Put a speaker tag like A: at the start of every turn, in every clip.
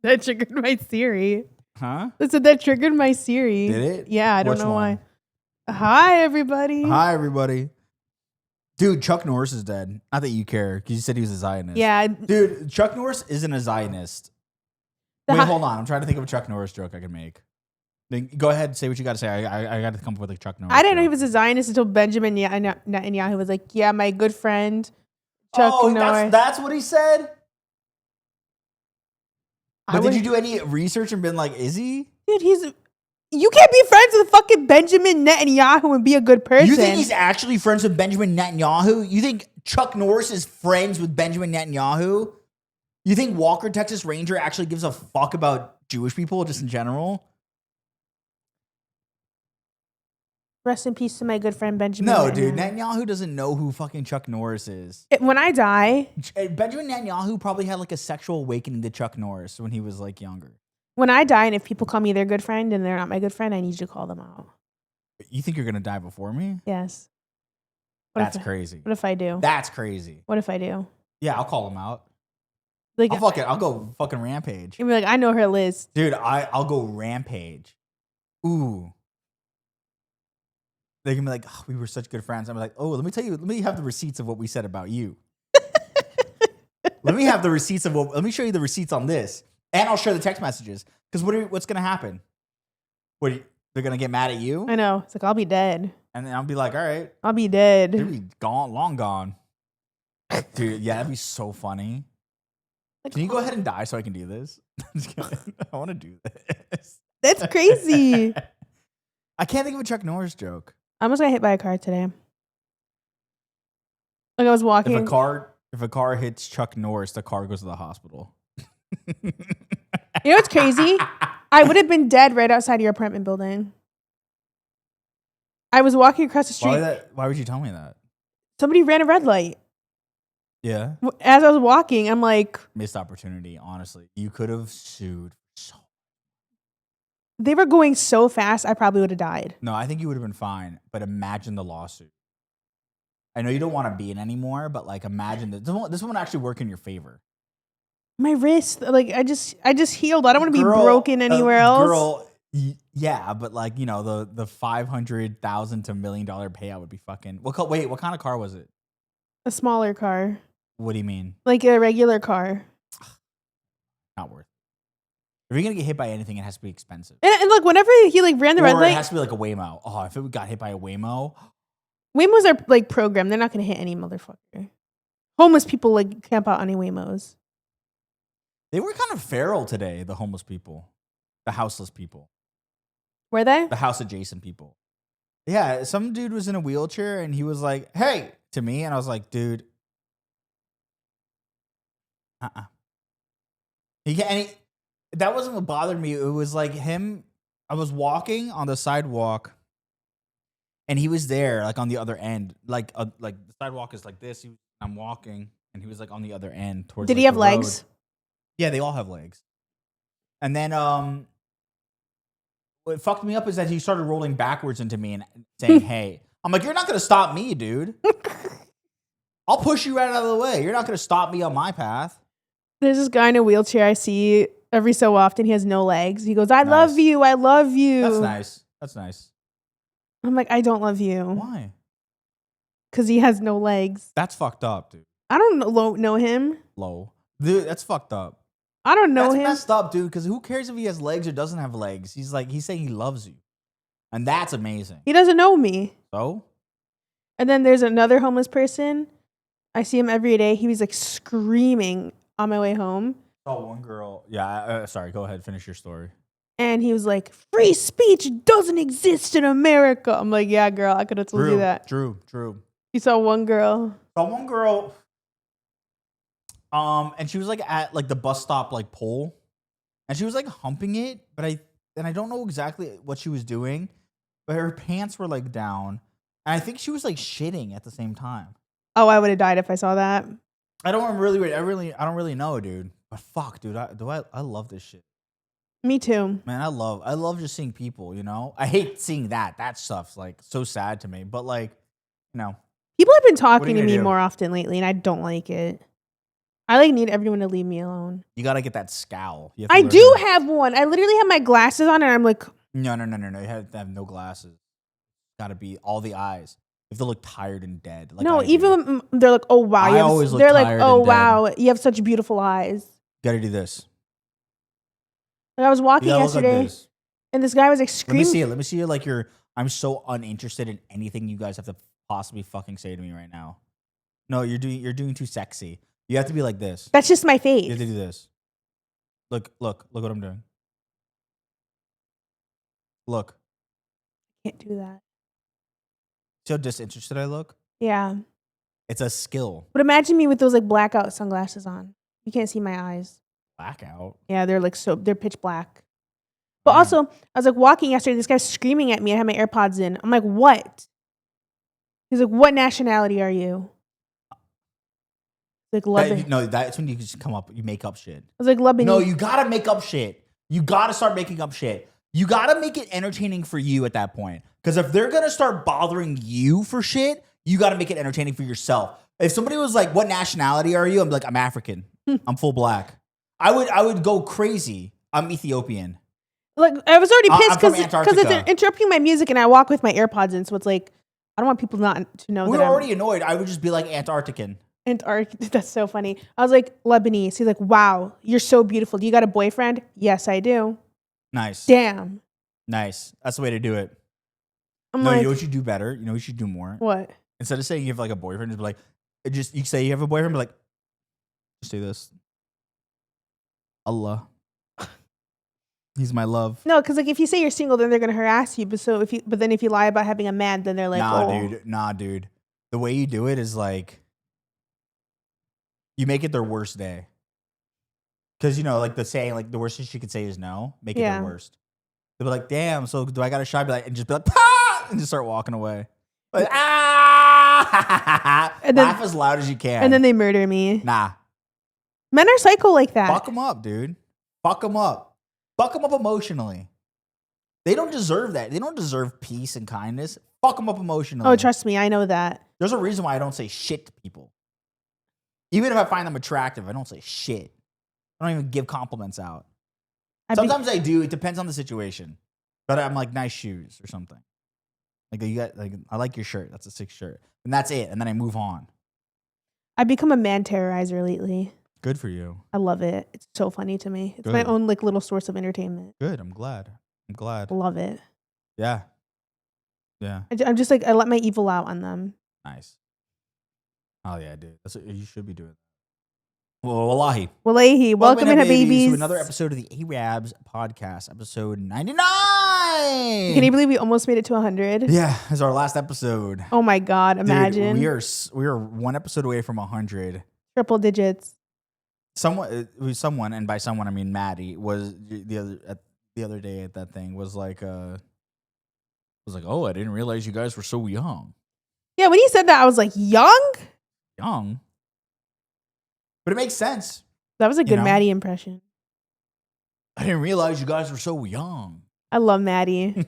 A: That triggered my Siri.
B: Huh?
A: I said that triggered my Siri.
B: Did it?
A: Yeah, I don't
B: Which
A: know
B: one?
A: why. Hi, everybody.
B: Hi, everybody. Dude, Chuck Norris is dead. Not that you care, because you said he was a Zionist.
A: Yeah.
B: Dude, Chuck Norris isn't a Zionist. Wait, hold on. I'm trying to think of a Chuck Norris joke I can make. Then go ahead and say what you got to say. I got to come up with a Chuck Norris
A: I didn't know
B: joke.
A: he was a Zionist until Benjamin Netanyahu was like, yeah, my good friend Chuck Norris.
B: That's what he said? But did
A: would-
B: you do any research and been like, is he?
A: Dude, you can't be friends with fucking Benjamin Netanyahu and be a good person.
B: You think he's actually friends with Benjamin Netanyahu? You think Chuck Norris is friends with Benjamin Netanyahu? You think Walker, Texas Ranger actually gives a fuck about Jewish people just in general?
A: Rest in peace to my good friend Benjamin
B: No,
A: Netanyahu.
B: dude. Netanyahu doesn't know who fucking Chuck Norris is.
A: When I die,
B: Benjamin Netanyahu probably had like a sexual awakening to Chuck Norris when he was like younger.
A: when I die, and if people call me their good friend and they're not my good friend, I need you to call them out.
B: You think you're gonna die before me?
A: Yes.
B: That's crazy.
A: What if I do?
B: That's crazy.
A: What if I do?
B: Yeah, I'll call him out.
A: Like,
B: I'll go fucking rampage.
A: you'll be like, I know her list.
B: Dude, I'll go rampage. Ooh. They can be like, oh, we were such good friends. I'm like, oh, let me have the receipts of what we said about you. Let me show you the receipts on this. And I'll share the text messages. Because what's going to happen? They're going to get mad at you?
A: I know. It's like, I'll be dead.
B: And then I'll be like, all right.
A: I'll be dead.
B: You'll be gone, long gone. Dude, yeah, that'd be so funny. Can you go ahead and die so I can do this? I'm just kidding. I want to do this.
A: That's crazy.
B: I can't think of a Chuck Norris joke.
A: I almost got hit by a car today. Like I was walking.
B: If a car hits Chuck Norris, the car goes to the hospital.
A: You know what's crazy? I would have been dead right outside your apartment building. I was walking across the street.
B: Why would you tell me that?
A: Somebody ran a red light.
B: Yeah.
A: As I was walking, I'm like...
B: Missed opportunity, honestly. You could have sued so...
A: They were going so fast, I probably would have died.
B: No, I think you would have been fine, but imagine the lawsuit. I know you don't want to be in anymore, but like imagine this one actually work in your favor.
A: My wrist, like I just healed. I don't want to be broken anywhere else.
B: Girl, yeah, but like, you know, the $500,000 to $1 million payout would be fucking... Wait, what kind of car was it?
A: A smaller car.
B: What do you mean?
A: Like a regular car.
B: Not worth it. If you're going to get hit by anything, it has to be expensive.
A: And look, whenever he like ran the red light...
B: it has to be like a Waymo. Oh, if it got hit by a Waymo...
A: Waymos are like programmed. They're not going to hit any motherfucker. Homeless people like camp out on any Waymos.
B: They were kind of feral today, the homeless people. The houseless people.
A: Were they?
B: The house adjacent people. Yeah, some dude was in a wheelchair and he was like, hey, to me. And I was like, dude. That wasn't what bothered me. It was like him. I was walking on the sidewalk and he was there like on the other end. Like the sidewalk is like this. I'm walking and he was like on the other end towards.
A: Did
B: like,
A: he have
B: the
A: legs?
B: road. Yeah, they all have legs. And then what fucked me up is that he started rolling backwards into me and saying, hey. I'm like, you're not going to stop me, dude. I'll push you right out of the way. You're not going to stop me on my path.
A: There's this guy in a wheelchair I see every so often. He has no legs. He goes, I love you. I love you.
B: That's nice. That's nice.
A: I'm like, I don't love you.
B: Why?
A: Because he has no legs.
B: That's fucked up, dude.
A: I don't know him.
B: Low. Dude, that's fucked up.
A: I don't know
B: him.
A: That's
B: messed up, dude, because who cares if he has legs or doesn't have legs? He's saying he loves you. And that's amazing.
A: He doesn't know me.
B: So?
A: And then there's another homeless person. I see him every day. He was like screaming on my way home.
B: Oh, one girl. Yeah, sorry. Go ahead. Finish your story.
A: And he was like, free speech doesn't exist in America. I'm like, yeah, girl, I could have told you that.
B: True.
A: You saw one girl.
B: Saw one girl. And she was like at like the bus stop like pole. And she was like humping it. But I don't know exactly what she was doing. But her pants were like down. And I think she was like shitting at the same time.
A: Oh, I would have died if I saw that.
B: I don't really know, dude. But fuck, dude, I love this shit.
A: Me too.
B: Man, I love just seeing people, you know? I hate seeing that. That stuff's like so sad to me. But like, you know.
A: People have been talking to me more often lately and I don't like it. I like need everyone to leave me alone.
B: You gotta get that scowl. You have to
A: I
B: learn
A: do
B: how-
A: have one. I literally have my glasses on and I'm like,
B: No. You have to have no glasses. Gotta be all the eyes. You have to look tired and dead. Like
A: no,
B: I do.
A: even when they're like, oh wow.
B: I always look
A: they're like,
B: tired
A: oh
B: and dead.
A: wow, you have such beautiful eyes.
B: Gotta do this.
A: Like I was
B: You
A: walking
B: gotta look like
A: yesterday
B: this.
A: and this guy was like
B: Let me
A: screaming.
B: see it. Let me see it. Like I'm so uninterested in anything you guys have to possibly fucking say to me right now. No, you're doing too sexy. You have to be like this.
A: That's just my
B: You
A: face.
B: have to do this. Look what I'm doing. Look.
A: Can't do that.
B: See how disinterested I look?
A: Yeah.
B: It's a skill.
A: But imagine me with those like blackout sunglasses on. You can't see my eyes.
B: Blackout.
A: Yeah, they're like they're pitch black. But
B: Mm.
A: also, I was like walking yesterday, this guy's screaming at me. I had my AirPods in. I'm like, what? He's like, what nationality are you? Like Lebanon.
B: No, that's when you just come up. You make up shit.
A: I was like, Lebanon.
B: No, you gotta make up shit. You gotta start making up shit. You gotta make it entertaining for you at that point. Because if they're gonna start bothering you for shit, you gotta make it entertaining for yourself. If somebody was like, "What nationality are you?" I'm like, "I'm African. I'm full black." I would go crazy. I'm Ethiopian.
A: Like I was already pissed
B: I'm from
A: because it's
B: Antarctica.
A: interrupting my music, and I walk with my AirPods in, so it's like I don't want people not to know
B: We're
A: that
B: already annoyed. I would just be like Antarctican.
A: That's so funny. I was like Lebanese. He's like, wow, you're so beautiful. Do you got a boyfriend? Yes, I do.
B: Nice.
A: Damn.
B: Nice. That's the way to do it.
A: I'm
B: No,
A: like,
B: you know what you do better? You know what you should do more?
A: what?
B: Instead of saying you have like a boyfriend, just be like, you say you have a boyfriend, be like, just say this. Allah. He's my love.
A: No, because like if you say you're single, then they're gonna harass you. But then if you lie about having a man, then they're like,
B: Nah, dude. The way you do it is like, you make it their worst day. Because, like the saying, like the worst thing she could say is no. Make it
A: Yeah.
B: their worst. They'll be like, damn, so do I got a shot? Be like, and just be like, "Pah!" and just start walking away. Like, ah!
A: And then-
B: Laugh as loud as you can.
A: And then they murder me.
B: Nah.
A: Men are psycho like that.
B: Fuck them up, dude. Fuck them up. Fuck them up emotionally. They don't deserve that. They don't deserve peace and kindness. Fuck them up emotionally.
A: Oh, trust me, I know that.
B: There's a reason why I don't say shit to people. Even if I find them attractive, I don't say shit. I don't even give compliments out. Sometimes I do. It depends on the situation. But I'm like, nice shoes or something. Like, I like your shirt. That's a sick shirt. And that's it. And then I move on.
A: I've become a man terrorizer lately.
B: Good for you.
A: I love it. It's so funny to me. It's my
B: Good.
A: own like little source of entertainment.
B: Good. I'm glad.
A: Love it.
B: Yeah. Yeah.
A: I'm just like I let my evil out on them.
B: Nice. Oh, yeah, dude. That's what you should be doing. Well, wallahi.
A: Wallahi, welcome in, babies.
B: To another episode of the Ayyrabs podcast, episode 99.
A: Can you believe we almost made it to 100?
B: Yeah, it's our last episode.
A: Oh my God, imagine.
B: Dude, we are one episode away from 100.
A: Triple digits.
B: Someone, and by someone I mean Maddie, was the other day at that thing was like, oh, I didn't realize you guys were so young.
A: Yeah, when he said that, I was like, young?
B: Young? But it makes sense.
A: That was a good
B: know?
A: Maddie impression.
B: I didn't realize you guys were so young.
A: I love Maddie.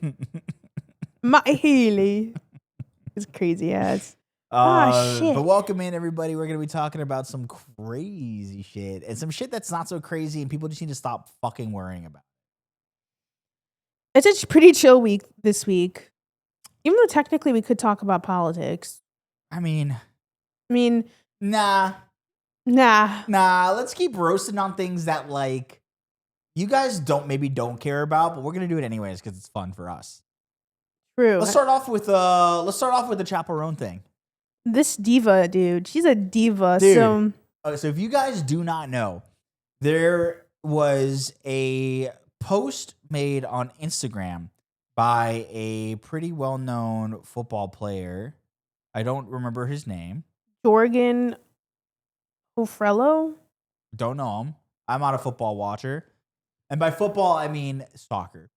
A: My Haley. It's crazy ass. Shit.
B: But welcome in, everybody. We're going to be talking about some crazy shit and some shit that's not so crazy and people just need to stop fucking worrying about.
A: It's a pretty chill week this week. Even though technically we could talk about politics.
B: I mean,
A: nah.
B: Let's keep roasting on things that like you guys don't care about, but we're gonna do it anyways because it's fun for us.
A: True.
B: Let's start off with the Chappell Roan thing.
A: This diva, dude. She's a diva.
B: Dude. So if you guys do not know, there was a post made on Instagram by a pretty well-known football player. I don't remember his name.
A: Jorgen Ofrello?
B: Don't know him. I'm not a football watcher. And by football, I mean soccer.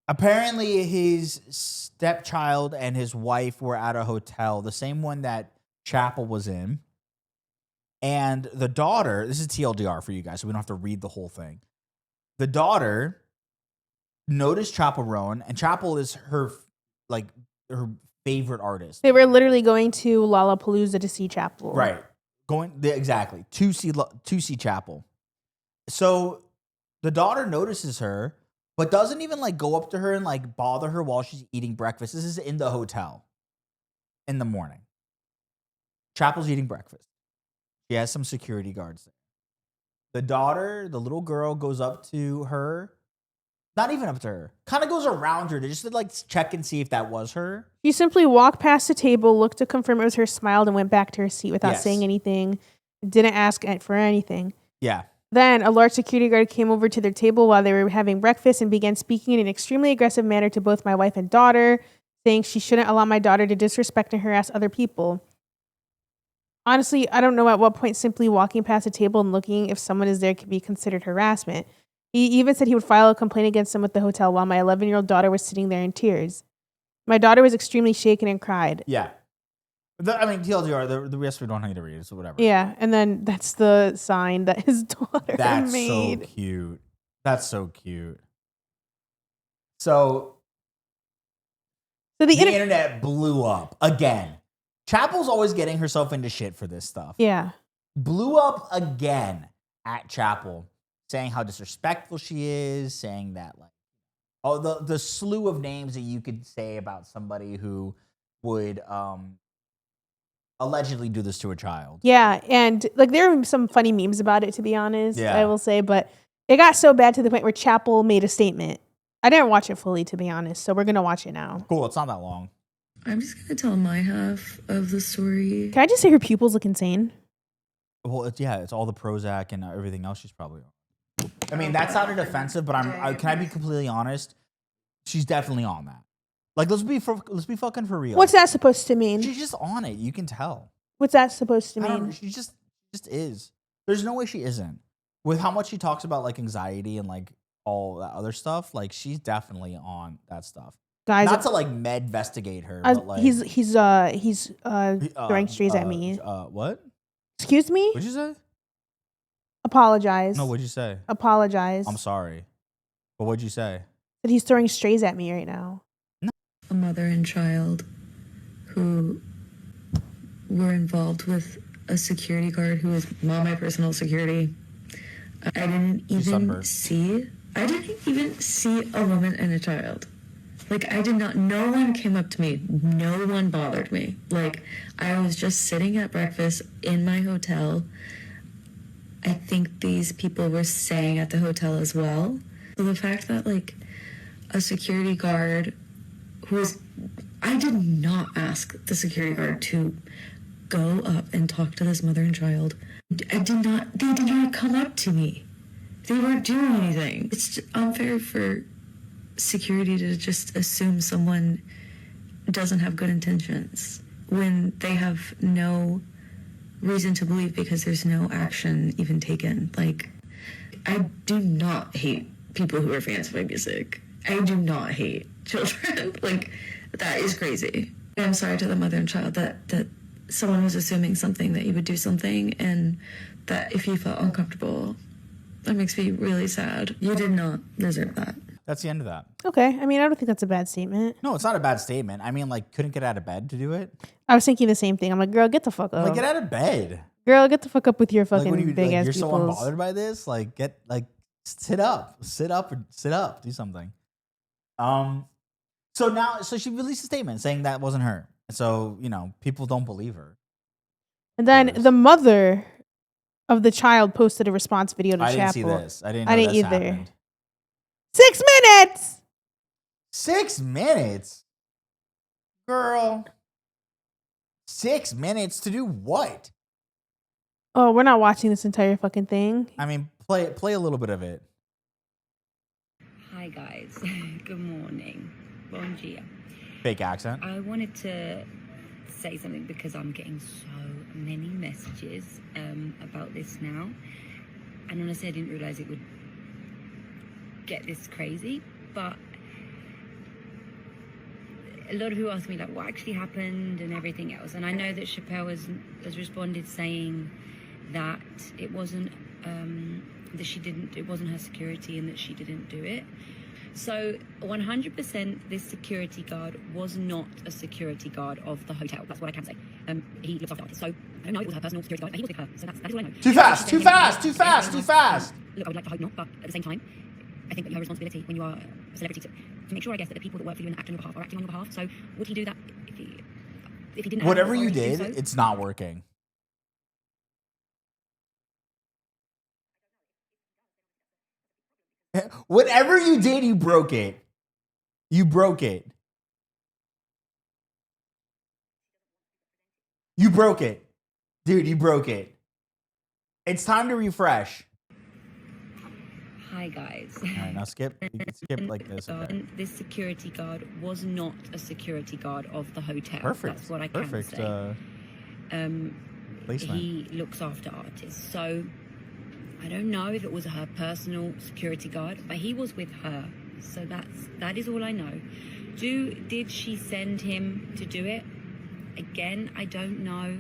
B: Apparently, his stepchild and his wife were at a hotel, the same one that Chappell was in. And the daughter, this is TLDR for you guys, so we don't have to read the whole thing. The daughter noticed Chappell Roan, and Chappell is her favorite artist.
A: They were literally going to Lollapalooza to see Chappell.
B: Right. Exactly. To see Chappell. So the daughter notices her, but doesn't even like go up to her and like bother her while she's eating breakfast. This is in the hotel in the morning. Chappell's eating breakfast. She has some security guards there. The daughter, the little girl, goes up to her. Not even up to her. Kind of goes around her to just like check and see if that was her.
A: She simply walked past the table, looked to confirm it was her, smiled, and went back to her seat without saying anything. Didn't ask for anything.
B: Yeah.
A: Then a large security guard came over to their table while they were having breakfast and began speaking in an extremely aggressive manner to both my wife and daughter, saying she shouldn't allow my daughter to disrespect and harass other people. Honestly, I don't know at what point simply walking past a table and looking if someone is there could be considered harassment. He even said he would file a complaint against them at the hotel while my 11-year-old daughter was sitting there in tears. My daughter was extremely shaken and cried.
B: Yeah. TLDR, the rest we don't need to read, so whatever.
A: Yeah, and then that's the sign that his daughter made.
B: That's so cute. That's so cute. So the internet blew up again. Chappell's always getting herself into shit for this stuff.
A: Yeah.
B: Blew up again at Chappell, saying how disrespectful she is, saying that like, the slew of names that you could say about somebody who would allegedly do this to a child.
A: Yeah, and like there are some funny memes about it, to be honest,
B: yeah.
A: I will say, but it got so bad to the point where Chappell made a statement. I didn't watch it fully, to be honest, so we're going to watch it now.
B: Cool, it's not that long.
C: I'm just going to tell my half of the story.
A: Can I just say her pupils look insane?
B: Well, it's all the Prozac and everything else she's probably on. I mean, that sounded offensive, but can I be completely honest? She's definitely on that. Like, let's be fucking for real.
A: What's that supposed to mean?
B: She's just on it. You can tell.
A: What's that supposed to mean?
B: I don't know. She just is. There's no way she isn't. With how much she talks about like anxiety and like all that other stuff, like she's definitely on that stuff.
A: Guys,
B: not to like investigate her, but like
A: he's throwing strays at me.
B: What?
A: Excuse me?
B: What'd you say?
A: Apologize.
B: No, what'd you say?
A: Apologize.
B: I'm sorry. But what'd you say?
A: That he's throwing strays at me right now.
B: No.
C: A mother and child who were involved with a security guard who was not my personal security. I didn't even see a woman and a child. Like, I did not, no one came up to me. No one bothered me. Like, I was just sitting at breakfast in my hotel. I think these people were staying at the hotel as well. So the fact that, like, a security guard I did not ask the security guard to go up and talk to this mother and child. They did not come up to me. They weren't doing anything. It's unfair for security to just assume someone doesn't have good intentions when they have no reason to believe because there's no action even taken. Like, I do not hate people who are fans of my music. I do not hate children. Like, that is crazy. I'm sorry to the mother and child that someone was assuming something, that you would do something, and that if you felt uncomfortable, that makes me really sad. You did not deserve that.
B: That's the end of that.
A: Okay. I mean, I don't think that's a bad statement.
B: No, it's not a bad statement. I mean, like, couldn't get out of bed to do it?
A: I was thinking the same thing. I'm like, girl, get the fuck up.
B: Like, get out of bed.
A: Girl, get the fuck up with your fucking
B: like,
A: big ass
B: You're
A: peoples.
B: so unbothered by this? Like, sit up, do something. So she released a statement saying that wasn't her. So, people don't believe her.
A: And then the mother of the child posted a response video to Chappell.
B: I didn't see this. I didn't know this
A: either.
B: happened.
A: 6 minutes!
B: 6 minutes? Girl. 6 minutes to do what?
A: Oh, we're not watching this entire fucking thing.
B: I mean, play a little bit of it.
D: Hi guys, good morning. Bon dia.
B: Fake accent.
D: I wanted to say something because I'm getting so many messages about this now, and honestly I didn't realize it would get this crazy, but a lot of who ask me like what actually happened and everything else, and I know that Chappell has responded saying that it wasn't that it wasn't her security and that she didn't do it. So 100% this security guard was not a security guard of the hotel. That's what I can say. He looks after artists. So I don't know if it was her personal security guard, but he was with her. So that is all I know.
B: Too fast, too fast, too fast, too fast.
D: Look, I would like to hope not, but at the same time, I think that you have a responsibility when you are a celebrity to make sure, I guess, that the people that work for you and act on your behalf are acting on your behalf. So would he do that if he didn't?
B: Whatever you did, it's not working. Whatever you did, you broke it. You broke it. You broke it. Dude, you broke it. It's time to refresh.
D: Hi, guys.
B: All right, now skip. You can skip like this. Okay.
D: This security guard was not a security guard of the hotel.
B: Perfect.
D: That's what I can
B: Perfect.
D: say.
B: Placement.
D: He looks after artists. So I don't know if it was her personal security guard, but he was with her. So that is all I know. Did she send him to do it? Again, I don't know.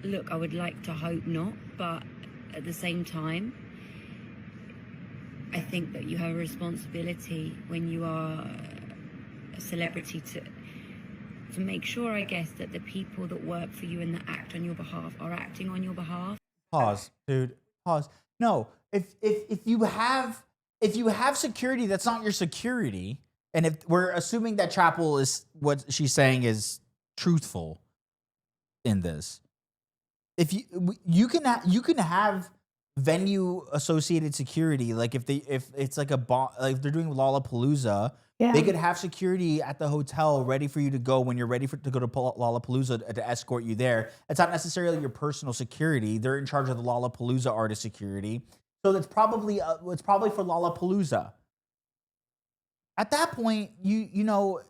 D: Look, I would like to hope not, but at the same time, I think that you have a responsibility when you are a celebrity to make sure, I guess, that the people that work for you and that act on your behalf are acting on your behalf.
B: Pause, dude. Pause. No, if you have security, that's not your security. And if we're assuming that Chappell is what she's saying is truthful in this, if you can have venue associated security, like if it's like like if they're doing Lollapalooza, they could have security at the hotel ready for you to go when you're ready to go to Lollapalooza to escort you there. It's not necessarily your personal security. They're in charge of the Lollapalooza artist security, so it's probably for Lollapalooza. At that point, you know,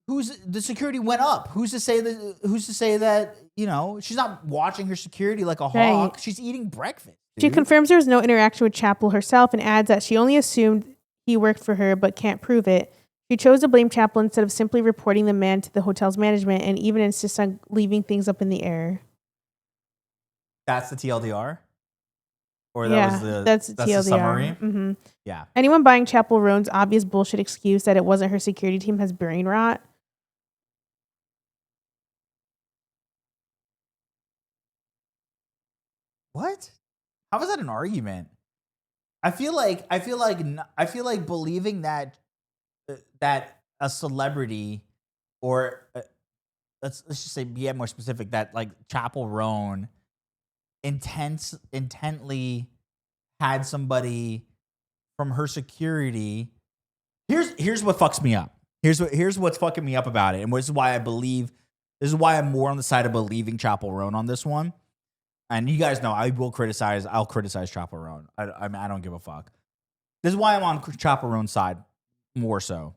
B: the security went up. Who's to say that, you know, she's not watching her security like a hawk. She's eating breakfast. Dude.
A: She confirms there was no interaction with Chappell herself and adds that she only assumed he worked for her but can't prove it. She chose to blame Chappell instead of simply reporting the man to the hotel's management and even insists on leaving things up in the air.
B: That's the TLDR? Or
A: that's TLDR.
B: The summary?
A: Mm-hmm.
B: Yeah.
A: Anyone buying Chappell Roan's obvious bullshit excuse that it wasn't her security team has brain rot.
B: What? How is that an argument? I feel like believing that a celebrity, or let's just say, be more specific, that like Chappell Roan intently had somebody from her security. Here's what fucks me up. Here's what's fucking me up about it, and this is why I'm more on the side of believing Chappell Roan on this one. And you guys know I'll criticize Chappell Roan. I mean, I don't give a fuck. This is why I'm on Chappell Roan's side more so.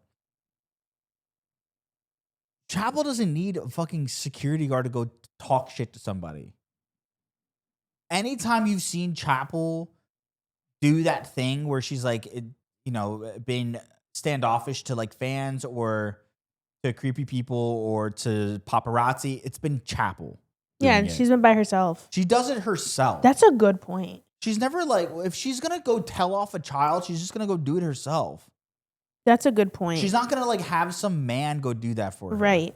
B: Chappell doesn't need a fucking security guard to go talk shit to somebody. Anytime you've seen Chappell do that thing where she's like, you know, been standoffish to like fans or to creepy people or to paparazzi, it's been Chappell.
A: Yeah, and she's been by herself.
B: She does it herself.
A: That's a good point.
B: She's never like, if she's going to go tell off a child, she's just going to go do it herself.
A: That's a good point.
B: She's not going to like have some man go do that for her.
A: Right.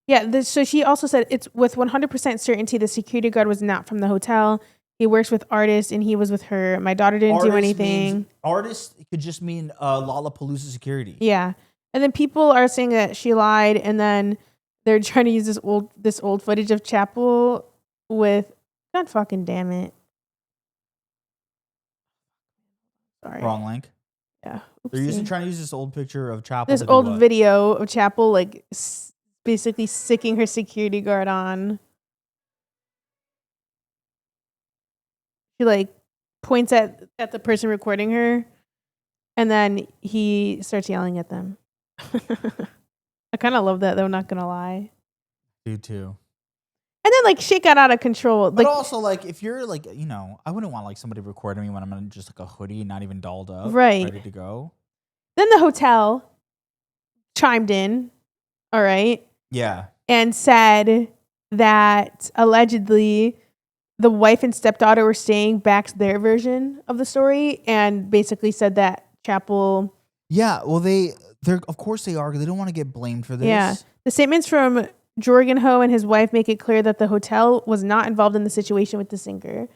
A: Yeah. So she also said it's with 100% certainty the security guard was not from the hotel. He works with artists and he was with her. My daughter didn't do anything.
B: Artist could just mean Lollapalooza security.
A: Yeah. And then people are saying that she lied, and then they're trying to use this old footage of Chappell with, God fucking damn it. Sorry.
B: Wrong link.
A: Yeah.
B: They're trying to use this old picture of Chappell.
A: This old video of Chappell like basically sicking her security guard on. She like points at the person recording her, and then he starts yelling at them. I kind of love that though, not gonna lie.
B: Do too.
A: And then like shit got out of control.
B: But
A: like,
B: also like if you're like, you know, I wouldn't want like somebody recording me when I'm in just like a hoodie, not even dolled up,
A: right,
B: ready to go.
A: Then the hotel chimed in, all right,
B: yeah,
A: and said that allegedly the wife and stepdaughter were saying backs their version of the story and basically said that Chappell.
B: Yeah, well, they're of course they are. They don't want to get blamed for this.
A: Yeah, the statements from Jorgenho and his wife make it clear that the hotel was not involved in the situation with the singer.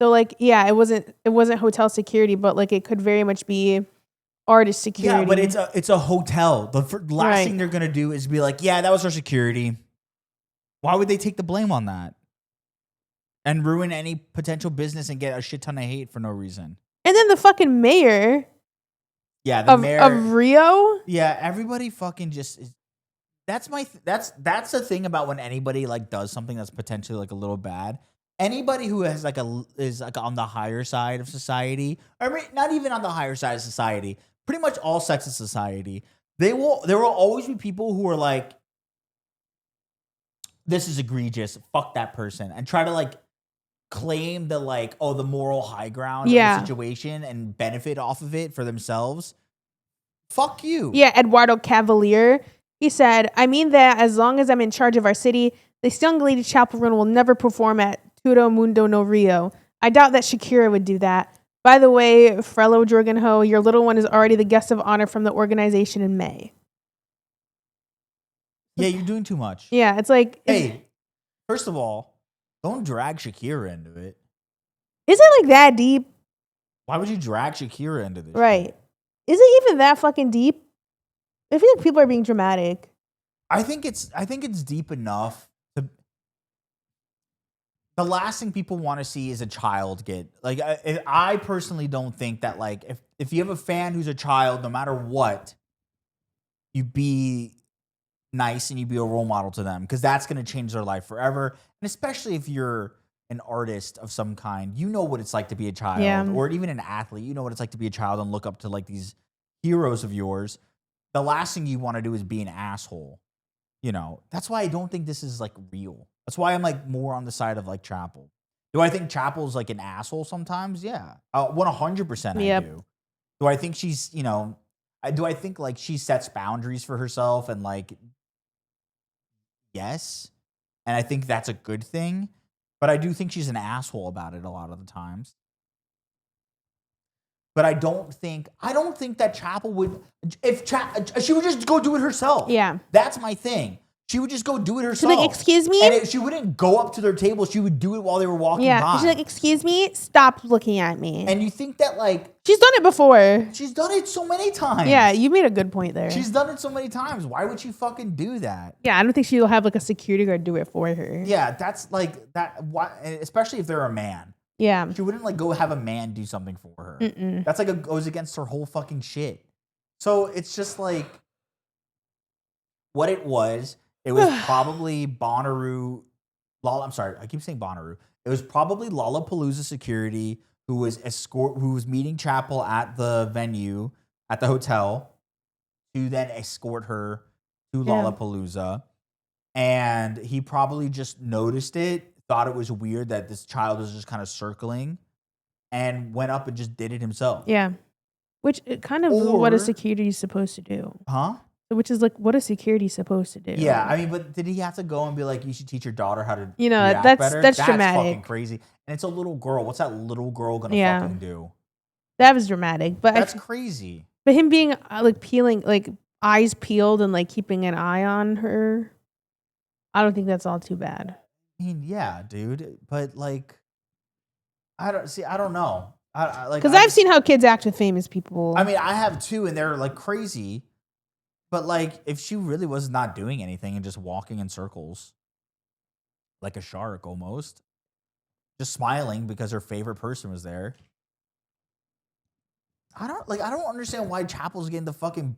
A: So like, yeah, it wasn't hotel security, but like it could very much be artist security.
B: Yeah, but it's a hotel. The last thing they're gonna do is be like, yeah, that was our security. Why would they take the blame on that and ruin any potential business and get a shit ton of hate for no reason?
A: And then the fucking mayor.
B: Yeah, the mayor
A: of Rio.
B: Yeah, everybody fucking just is. That's that's the thing about when anybody like does something that's potentially like a little bad. Anybody who has is on the higher side of society, or not even on the higher side of society, pretty much all sects of society, there will always be people who are like, this is egregious, fuck that person, and try to like claim the like, the moral high ground of the situation and benefit off of it for themselves. Fuck you.
A: Yeah, Eduardo Cavalier. He said, I mean that as long as I'm in charge of our city, this young lady Chappell Roan will never perform at Todo Mundo no Rio. I doubt that Shakira would do that. By the way, Frello Jorgenho, your little one is already the guest of honor from the organization in May.
B: Yeah, you're doing too much.
A: Yeah, it's like...
B: Hey, first of all, don't drag Shakira into it.
A: Is it like that deep?
B: Why would you drag Shakira into this?
A: Right.
B: Shit?
A: Is it even that fucking deep? I feel like people are being dramatic.
B: I think it's deep enough. The last thing people want to see is a child get like. I personally don't think that like if you have a fan who's a child, no matter what, you be nice and you be a role model to them because that's going to change their life forever. And especially if you're an artist of some kind, you know what it's like to be a child, or even an athlete. You know what it's like to be a child and look up to like these heroes of yours. The last thing you want to do is be an asshole. You know, that's why I don't think this is like real. That's why I'm like more on the side of like Chappell. Do I think Chappell's like an asshole sometimes? Yeah. 100% I do. Do I think she's, do I think like she sets boundaries for herself and like, yes. And I think that's a good thing. But I do think she's an asshole about it a lot of the times. But I don't think that Chappell would, she would just go do it herself.
A: Yeah.
B: That's my thing. She would just go do it herself.
A: She's like, excuse me?
B: And she wouldn't go up to their table. She would do it while they were walking by.
A: She's like, excuse me? Stop looking at me.
B: And you think that like...
A: She's done it before.
B: She's done it so many times.
A: Yeah, you made a good point there.
B: She's done it so many times. Why would she fucking do that?
A: Yeah, I don't think she'll have like a security guard do it for her.
B: Yeah, that's like that. Why, especially if they're a man.
A: Yeah.
B: She wouldn't like go have a man do something for her.
A: Mm-mm.
B: That's like goes against her whole fucking shit. So it's just like what it was probably Bonnaroo. I'm sorry, I keep saying Bonnaroo. It was probably Lollapalooza security who was meeting Chappell at the venue at the hotel to then escort her to Lollapalooza. And he probably just noticed it, thought it was weird that this child was just kind of circling, and went up and just did it himself.
A: Yeah. Which kind of what a security is supposed to do.
B: Huh?
A: Which is like what a security is supposed to do.
B: Yeah, I mean, but did he have to go and be like, you should teach your daughter how to
A: react
B: better?
A: That's dramatic.
B: Fucking crazy. And it's a little girl. What's that little girl gonna fucking do?
A: That was dramatic. But
B: that's crazy.
A: But him being like peeling, like eyes peeled and like keeping an eye on her, I don't think that's all too bad.
B: I mean, yeah, dude. But like, I don't know.
A: Because I've seen how kids act with famous people.
B: I mean, I have too, and they're like crazy. But like, if she really was not doing anything and just walking in circles, like a shark almost, just smiling because her favorite person was there. I don't understand why Chappell's getting the fucking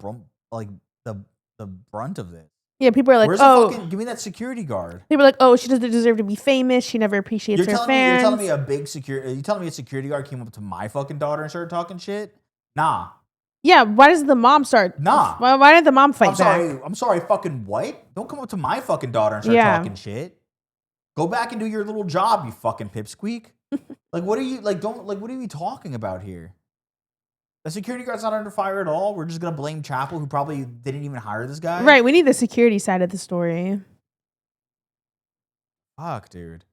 B: the brunt of this.
A: Yeah, people are like,
B: give me that security guard.
A: People are like, she doesn't deserve to be famous. She never appreciates her fans.
B: You're telling me you telling me a security guard came up to my fucking daughter and started talking shit? Nah.
A: Yeah, why does the mom start?
B: Nah.
A: Why did the mom fight back?
B: I'm sorry, fucking what? Don't come up to my fucking daughter and start talking shit. Go back and do your little job, you fucking pipsqueak. Like, what are you, like, what are we talking about here? The security guard's not under fire at all. We're just going to blame Chappell, who probably didn't even hire this guy.
A: Right, we need the security side of the story.
B: Fuck, dude.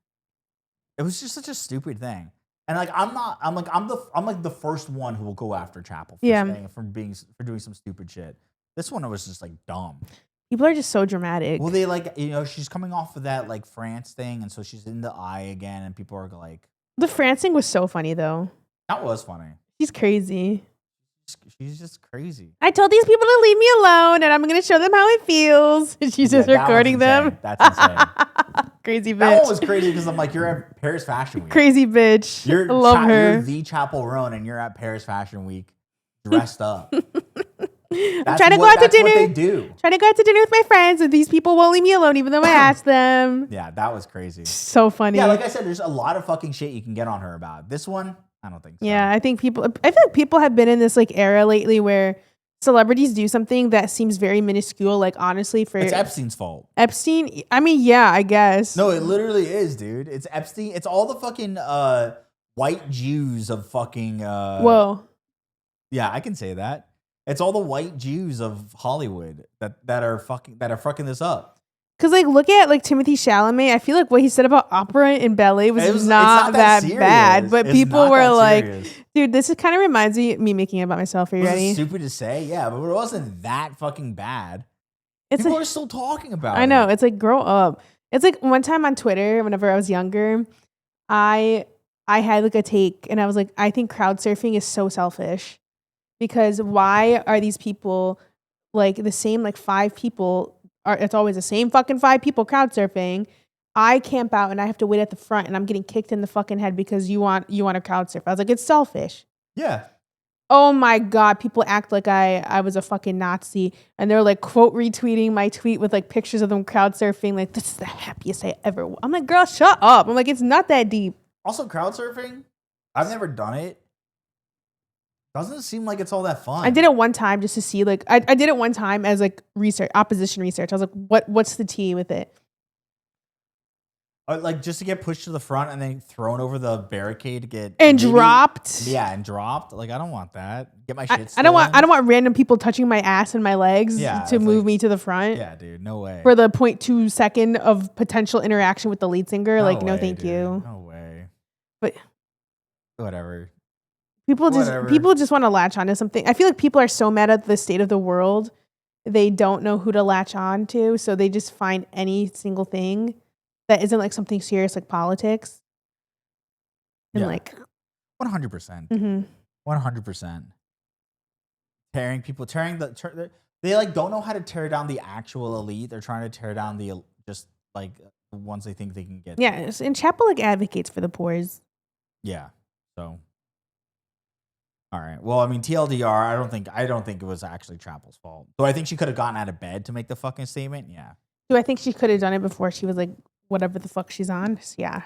B: It was just such a stupid thing. And like I'm like the first one who will go after Chappell for doing some stupid shit. This one was just like dumb.
A: People are just so dramatic.
B: Well, they like, you know, she's coming off of that like France thing, and so she's in the eye again, and people are like,
A: the France thing was so funny though.
B: that was funny.
A: She's crazy.
B: She's just crazy.
A: I told these people to leave me alone, and I'm gonna show them how it feels. She's just recording them.
B: That's insane.
A: Crazy bitch.
B: That one was crazy because I'm like, you're at Paris Fashion Week.
A: Crazy bitch. I love her.
B: You're the Chappell Roan, and you're at Paris Fashion Week dressed up.
A: I'm trying to go out to dinner.
B: That's what they do.
A: Trying to go out to dinner with my friends, and these people won't leave me alone, even though I asked them.
B: Yeah, that was crazy.
A: So funny.
B: Yeah, like I said, there's a lot of fucking shit you can get on her about. This one, I don't think so.
A: Yeah, I feel like people have been in this like era lately where celebrities do something that seems very minuscule. Like honestly,
B: it's Epstein's fault.
A: Epstein. I mean, yeah, I guess.
B: No, it literally is, dude. It's Epstein. It's all the fucking white Jews of fucking.
A: Whoa.
B: Yeah, I can say that. It's all the white Jews of Hollywood that are fucking this up.
A: Cause like look at like Timothy Chalamet. I feel like what he said about opera and ballet was not that bad. But people were like, dude, this kind of reminds me making it about myself. Are you ready?
B: Stupid to say, yeah, but it wasn't that fucking bad. People are still talking about it.
A: I know. It's like grow up. It's like one time on Twitter, whenever I was younger, I had like a take and I was like, I think crowd surfing is so selfish. Because why are these people like the same like 5 people it's always the same fucking 5 people crowd surfing. I camp out and I have to wait at the front and I'm getting kicked in the fucking head because you want to crowd surf. I was like, it's selfish.
B: Yeah.
A: Oh my God. People act like I was a fucking Nazi and they're like quote retweeting my tweet with like pictures of them crowd surfing. Like, this is the happiest I ever was. I'm like, girl, shut up. I'm like, it's not that deep.
B: Also, crowd surfing, I've never done it. Doesn't seem like it's all that fun.
A: I did it one time just to see, like, I did it one time as like research, opposition research. I was like, what's the tea with it?
B: Like just to get pushed to the front and then thrown over the barricade to get
A: dropped.
B: Yeah, and dropped. Like I don't want that. Get my shit.
A: I don't want random people touching my ass and my legs to move me to the front.
B: Yeah, dude, no way.
A: For the 0.2 second of potential interaction with the lead singer, no, thank you.
B: No way.
A: But
B: whatever.
A: People just want to latch onto something. I feel like people are so mad at the state of the world, they don't know who to latch on to, so they just find any single thing that isn't like something serious like politics. And
B: 100%. 100%. They like don't know how to tear down the actual elite. They're trying to tear down the just like the ones they think they can get.
A: Yeah, and Chappell like advocates for the poors.
B: Yeah. So all right. Well, I mean, TLDR, I don't think it was actually Chappell's fault. So I think she could have gotten out of bed to make the fucking statement. Yeah.
A: Do I think she could have done it before she was like whatever the fuck she's on? Yeah.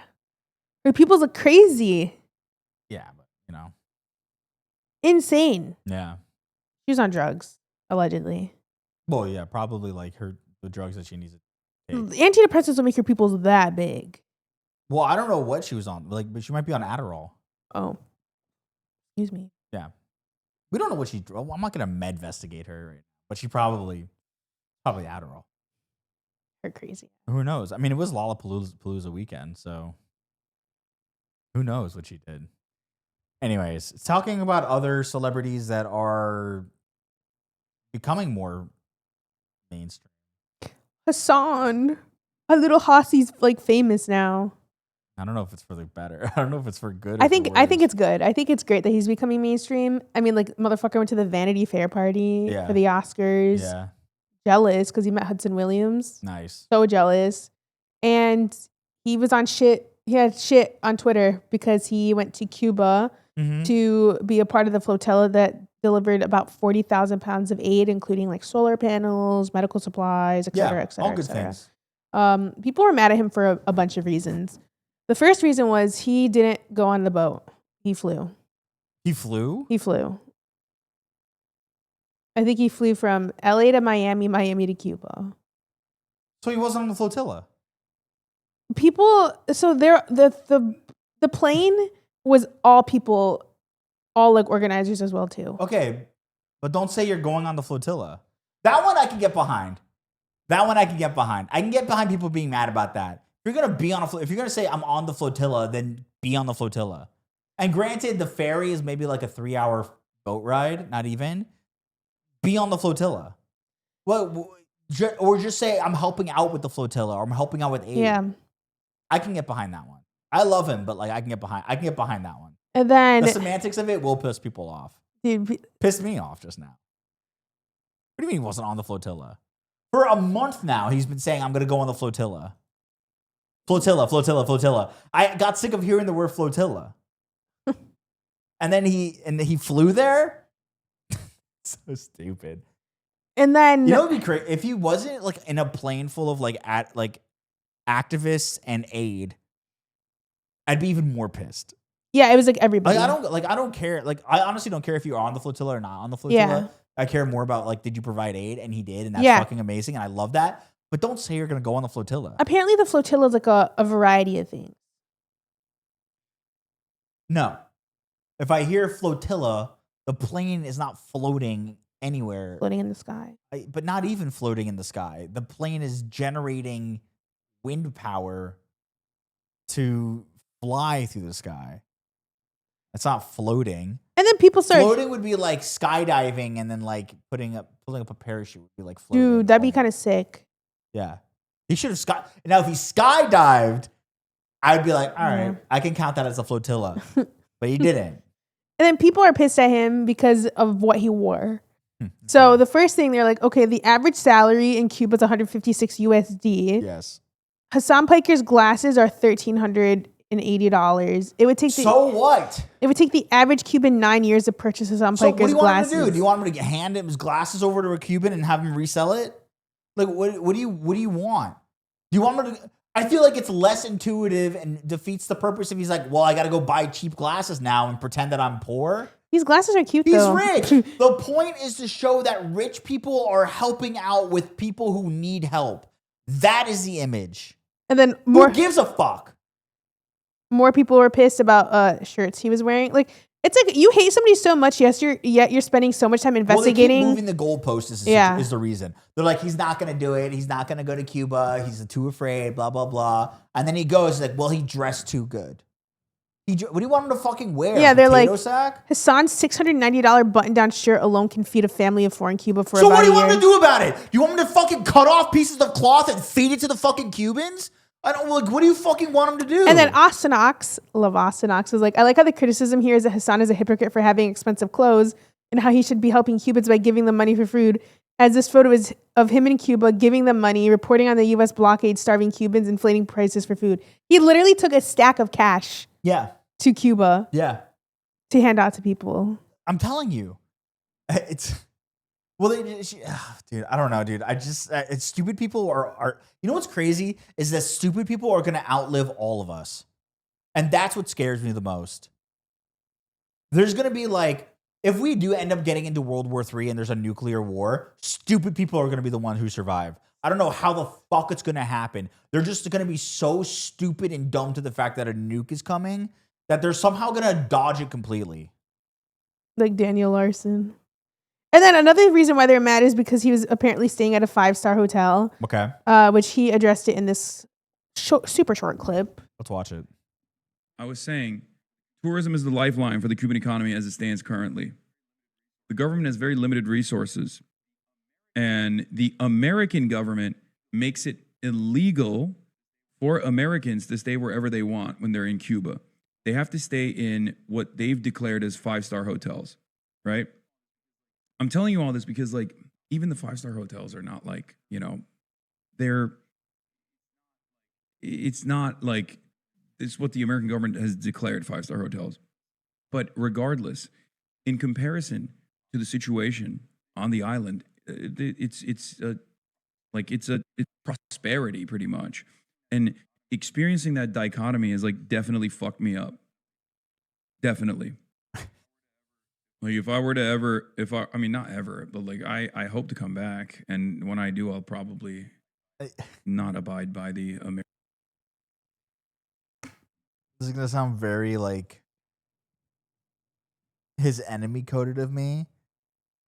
A: Her people look crazy.
B: Yeah, but you know.
A: Insane.
B: Yeah.
A: She was on drugs, allegedly.
B: Well, yeah, probably like the drugs that she needs to take.
A: Antidepressants will make your pupils that big.
B: Well, I don't know what she was on. Like, but she might be on Adderall.
A: Oh. Excuse me.
B: Yeah. We don't know what she... Well, I'm not going to med-vestigate her right now, but she probably Adderall.
A: Her crazy.
B: Who knows? I mean, it was Lollapalooza weekend, so who knows what she did. Anyways, talking about other celebrities that are becoming more mainstream.
A: Hasan. A little Hossy's like famous now.
B: I don't know if it's for the better. I don't know if it's for good.
A: I think it's good. I think it's great that he's becoming mainstream. I mean, like, motherfucker went to the Vanity Fair party for the Oscars.
B: Yeah.
A: Jealous because he met Hudson Williams.
B: Nice.
A: So jealous. And he was on shit. He had shit on Twitter because he went to Cuba to be a part of the flotilla that delivered about 40,000 pounds of aid, including like solar panels, medical supplies, et cetera, et cetera.
B: All good things.
A: People were mad at him for a bunch of reasons. The first reason was he didn't go on the boat. He flew.
B: He flew?
A: He flew. I think he flew from LA to Miami, Miami to Cuba.
B: So he wasn't on the flotilla?
A: So the plane was all people, all like organizers as well too.
B: Okay, but don't say you're going on the flotilla. That one I can get behind. I can get behind people being mad about that. If you're gonna be on if you're gonna say I'm on the flotilla, then be on the flotilla. And granted, the ferry is maybe like a 3-hour boat ride, not even. Be on the flotilla. Well, or just say I'm helping out with the flotilla, or I'm helping out with aid.
A: Yeah.
B: I can get behind that one. I love him, but like I can get behind that one.
A: And then
B: The semantics of it will piss people off.
A: dude,
B: Pissed me off just now. What do you mean he wasn't on the flotilla? For a month now, he's been saying I'm gonna go on the flotilla. Flotilla. I got sick of hearing the word flotilla. And then he flew there. So stupid.
A: and then
B: You know what'd be crazy? If he wasn't like in a plane full of like activists and aid, I'd be even more pissed.
A: yeah, it was like everybody.
B: I don't care. Like I honestly don't care if you're on the flotilla or not on the flotilla.
A: Yeah.
B: I care more about like, did you provide aid? And he did, and that's
A: Yeah.
B: fucking amazing, and I love that. But don't say you're gonna go on the flotilla.
A: Apparently, the flotilla is like a variety of things.
B: No. If I hear flotilla, the plane is not floating anywhere.
A: Floating in the sky.
B: But not even floating in the sky. The plane is generating wind power to fly through the sky. It's not floating.
A: And then people start.
B: Floating would be like skydiving and then like pulling up a parachute would be like floating.
A: Dude, that'd be kind of sick.
B: Yeah. He should have now if he skydived, I'd be like, all right,
A: Yeah.
B: I can count that as a flotilla. But he didn't.
A: And then people are pissed at him because of what he wore. So the first thing they're like, okay, the average salary in Cuba is 156 USD.
B: Yes.
A: Hasan Piker's glasses are $1,380. It would take
B: what?
A: It would take the average Cuban 9 years to purchase Hasan
B: So what do
A: Piker's
B: you want
A: glasses.
B: him to do? Do you want him to hand him his glasses over to a Cuban and have him resell it? Like what do you want? Do you want him to? I feel like it's less intuitive and defeats the purpose if he's like, well, I got to go buy cheap glasses now and pretend that I'm poor.
A: These glasses are cute
B: He's
A: though.
B: rich. The point is to show that rich people are helping out with people who need help. That is the image.
A: And then
B: Who gives a fuck?
A: more people were pissed about shirts he was wearing. Like it's like you hate somebody so much, yet you're spending so much time investigating.
B: Well, they keep moving the goalpost is the reason. They're like, he's not going to do it. He's not going to go to Cuba. He's too afraid, blah, blah, blah. And then he goes like, well, he dressed too good. What do you want him to fucking wear?
A: Yeah, they're like,
B: sack?
A: Hasan's $690 button-down shirt alone can feed a family of 4 in Cuba for
B: so
A: about a year.
B: So what do you want him to do about it? You want him to fucking cut off pieces of cloth and feed it to the fucking Cubans? I don't like. What do you fucking want him to do?
A: And then Ostenox, love Ostenox, is like, I like how the criticism here is that Hasan is a hypocrite for having expensive clothes and how he should be helping Cubans by giving them money for food. As this photo is of him in Cuba giving them money, reporting on the U.S. blockade, starving Cubans, inflating prices for food. He literally took a stack of cash.
B: Yeah.
A: To Cuba.
B: Yeah.
A: To hand out to people.
B: I'm telling you, it's. Well, dude, I don't know, dude. I just, stupid people are, you know what's crazy is that stupid people are going to outlive all of us. And that's what scares me the most. There's going to be like, if we do end up getting into World War III and there's a nuclear war, stupid people are going to be the ones who survive. I don't know how the fuck it's going to happen. They're just going to be so stupid and dumb to the fact that a nuke is coming that they're somehow going to dodge it completely.
A: Like Daniel Larson. And then another reason why they're mad is because he was apparently staying at a 5-star hotel.
B: Okay.
A: Which he addressed it in this super short clip.
B: Let's watch it.
E: I was saying, tourism is the lifeline for the Cuban economy as it stands currently. The government has very limited resources. And the American government makes it illegal for Americans to stay wherever they want when they're in Cuba. They have to stay in what they've declared as 5-star hotels, right? I'm telling you all this because, like, even the 5-star hotels are not like, you know, it's not like, it's what the American government has declared 5-star hotels. But regardless, in comparison to the situation on the island, it's prosperity pretty much. And experiencing that dichotomy has like definitely fucked me up. Definitely. Like if I were to ever, I mean, not ever, but like I hope to come back. And when I do, I'll probably not abide by the American.
B: This is going to sound very like his enemy coded of me.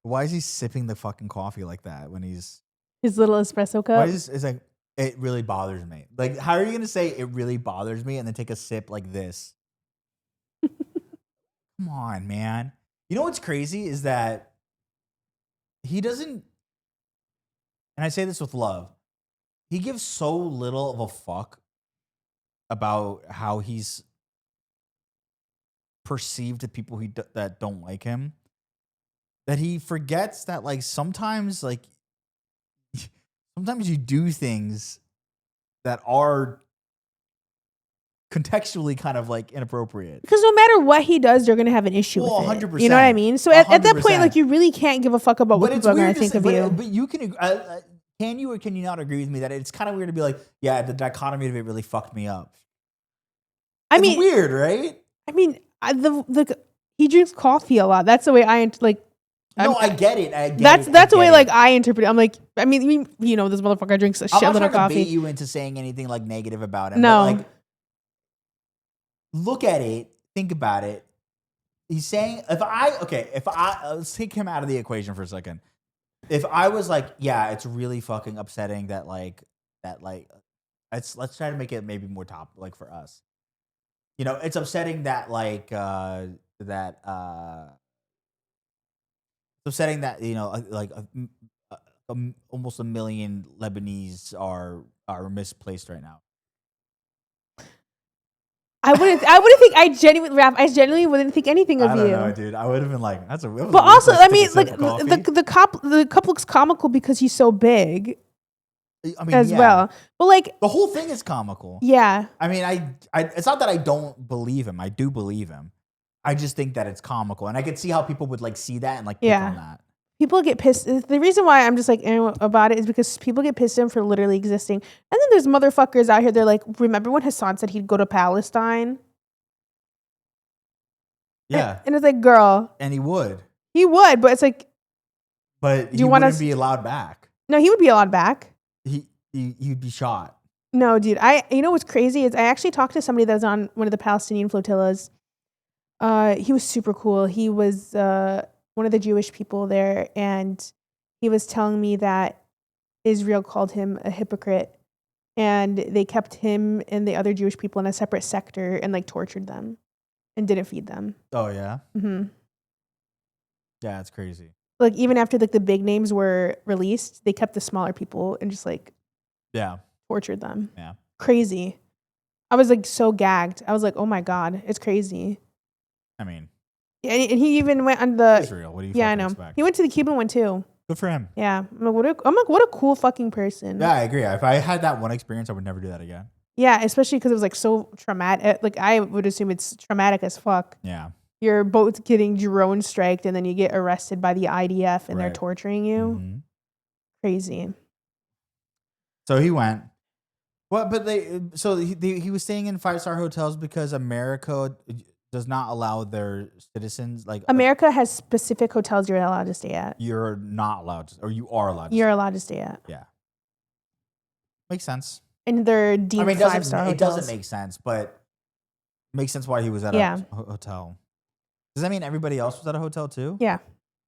B: Why is he sipping the fucking coffee like that when he's...
A: His little espresso cup?
B: Why is it's like... It really bothers me. Like, how are you gonna say it really bothers me and then take a sip like this? Come on, man. You know what's crazy is that he doesn't, and I say this with love, he gives so little of a fuck about how he's perceived to people that don't like him, that he forgets that like sometimes you do things that are contextually kind of like inappropriate.
A: Because no matter what he does, they're gonna have an issue with
B: 100%.
A: it. You know what I mean? So at that point,
B: 100%.
A: like you really can't give a fuck about what people are gonna think of you.
B: But you can you or can you not agree with me that it's kind of weird to be like, yeah, the dichotomy of it really fucked me up.
A: I
B: It's
A: mean,
B: weird, right?
A: I mean, he drinks coffee a lot. That's the way I like.
B: No, I get it.
A: That's the way like I interpret it. I'm like, I mean, you know, this motherfucker drinks a
B: I'm not
A: shitload
B: trying
A: of coffee.
B: to bait you into saying anything like negative about him.
A: No.
B: But, like, look at it. Think about it. He's saying, let's take him out of the equation for a second. If I was like, yeah, it's really fucking upsetting that let's try to make it maybe more top like for us. You know, it's upsetting that it's upsetting that, you know, almost 1 million Lebanese are misplaced right now.
A: I wouldn't think I genuinely wouldn't think anything of you.
B: I don't know, dude. I would have been like, that's a.
A: But also, I mean, like the cop looks comical because he's so big.
B: I mean,
A: as well. But like
B: the whole thing is comical.
A: Yeah.
B: I mean, I it's not that I don't believe him. I do believe him. I just think that it's comical, and I could see how people would like see that and like pick on that.
A: People get pissed. The reason why I'm just like about it is because people get pissed at him for literally existing. And then there's motherfuckers out here. They're like, remember when Hasan said he'd go to Palestine?
B: Yeah.
A: And it's like, girl.
B: And he would.
A: He would, but it's like.
B: But he wouldn't be allowed back.
A: No, he would be allowed back.
B: He'd be shot.
A: No, dude. You know what's crazy is I actually talked to somebody that was on one of the Palestinian flotillas. He was super cool. He was one of the Jewish people there, and he was telling me that Israel called him a hypocrite, and they kept him and the other Jewish people in a separate sector and like tortured them and didn't feed them.
B: Oh yeah.
A: Mm-hmm.
B: Yeah, it's crazy.
A: Like even after like the big names were released, they kept the smaller people and just like tortured them.
B: Yeah.
A: Crazy. I was like so gagged. I was like, oh my God, it's crazy.
B: I mean,
A: and he even went on the
B: Israel. What do you
A: I know.
B: expect?
A: He went to the Cuban one too.
B: Good for him.
A: Yeah. I'm like, what a cool fucking person.
B: Yeah, I agree. If I had that one experience, I would never do that again.
A: Yeah, especially because it was like so traumatic. Like I would assume it's traumatic as fuck.
B: Yeah.
A: You're both getting drone striked and then you get arrested by the IDF and they're torturing you.
B: Mm-hmm.
A: Crazy.
B: So he went. Well, but he was staying in 5-star hotels because America does not allow their citizens
A: America has specific hotels you're allowed to stay at.
B: You're not allowed to, or you are allowed to.
A: You're allowed to stay at.
B: Yeah. Makes sense.
A: And they're deemed 5-star hotels.
B: It doesn't make sense, but it makes sense why he was at a hotel. Does that mean everybody else was at a hotel too?
A: Yeah.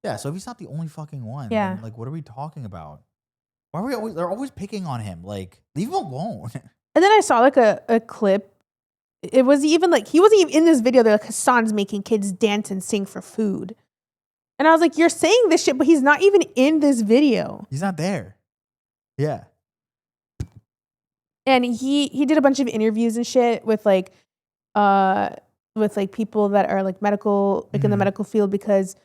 B: Yeah, so if he's not the only fucking one,
A: then,
B: like what are we talking about? Why are they're always picking on him? Like, leave him alone.
A: And then I saw like a clip. It was even like he wasn't even in this video. They're like, Hasan's making kids dance and sing for food. And I was like, you're saying this shit, but he's not even in this video.
B: He's not there. Yeah.
A: And he did a bunch of interviews and shit with like people that are like medical, like in the medical field, because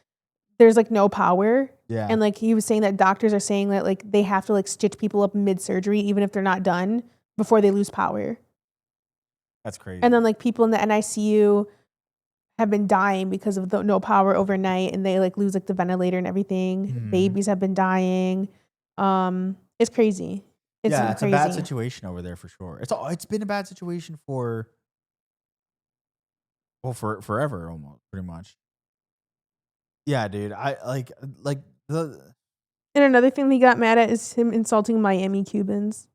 A: there's like no power.
B: Yeah.
A: And like he was saying that doctors are saying that like they have to like stitch people up mid-surgery, even if they're not done, before they lose power.
B: That's crazy.
A: And then like people in the NICU have been dying because of the no power overnight, and they like lose like the ventilator and everything. Babies have been dying. It's crazy. It's
B: a bad situation over there for sure. It's been a bad situation for forever almost, pretty much. Yeah, dude. I like the.
A: And another thing they got mad at is him insulting Miami Cubans.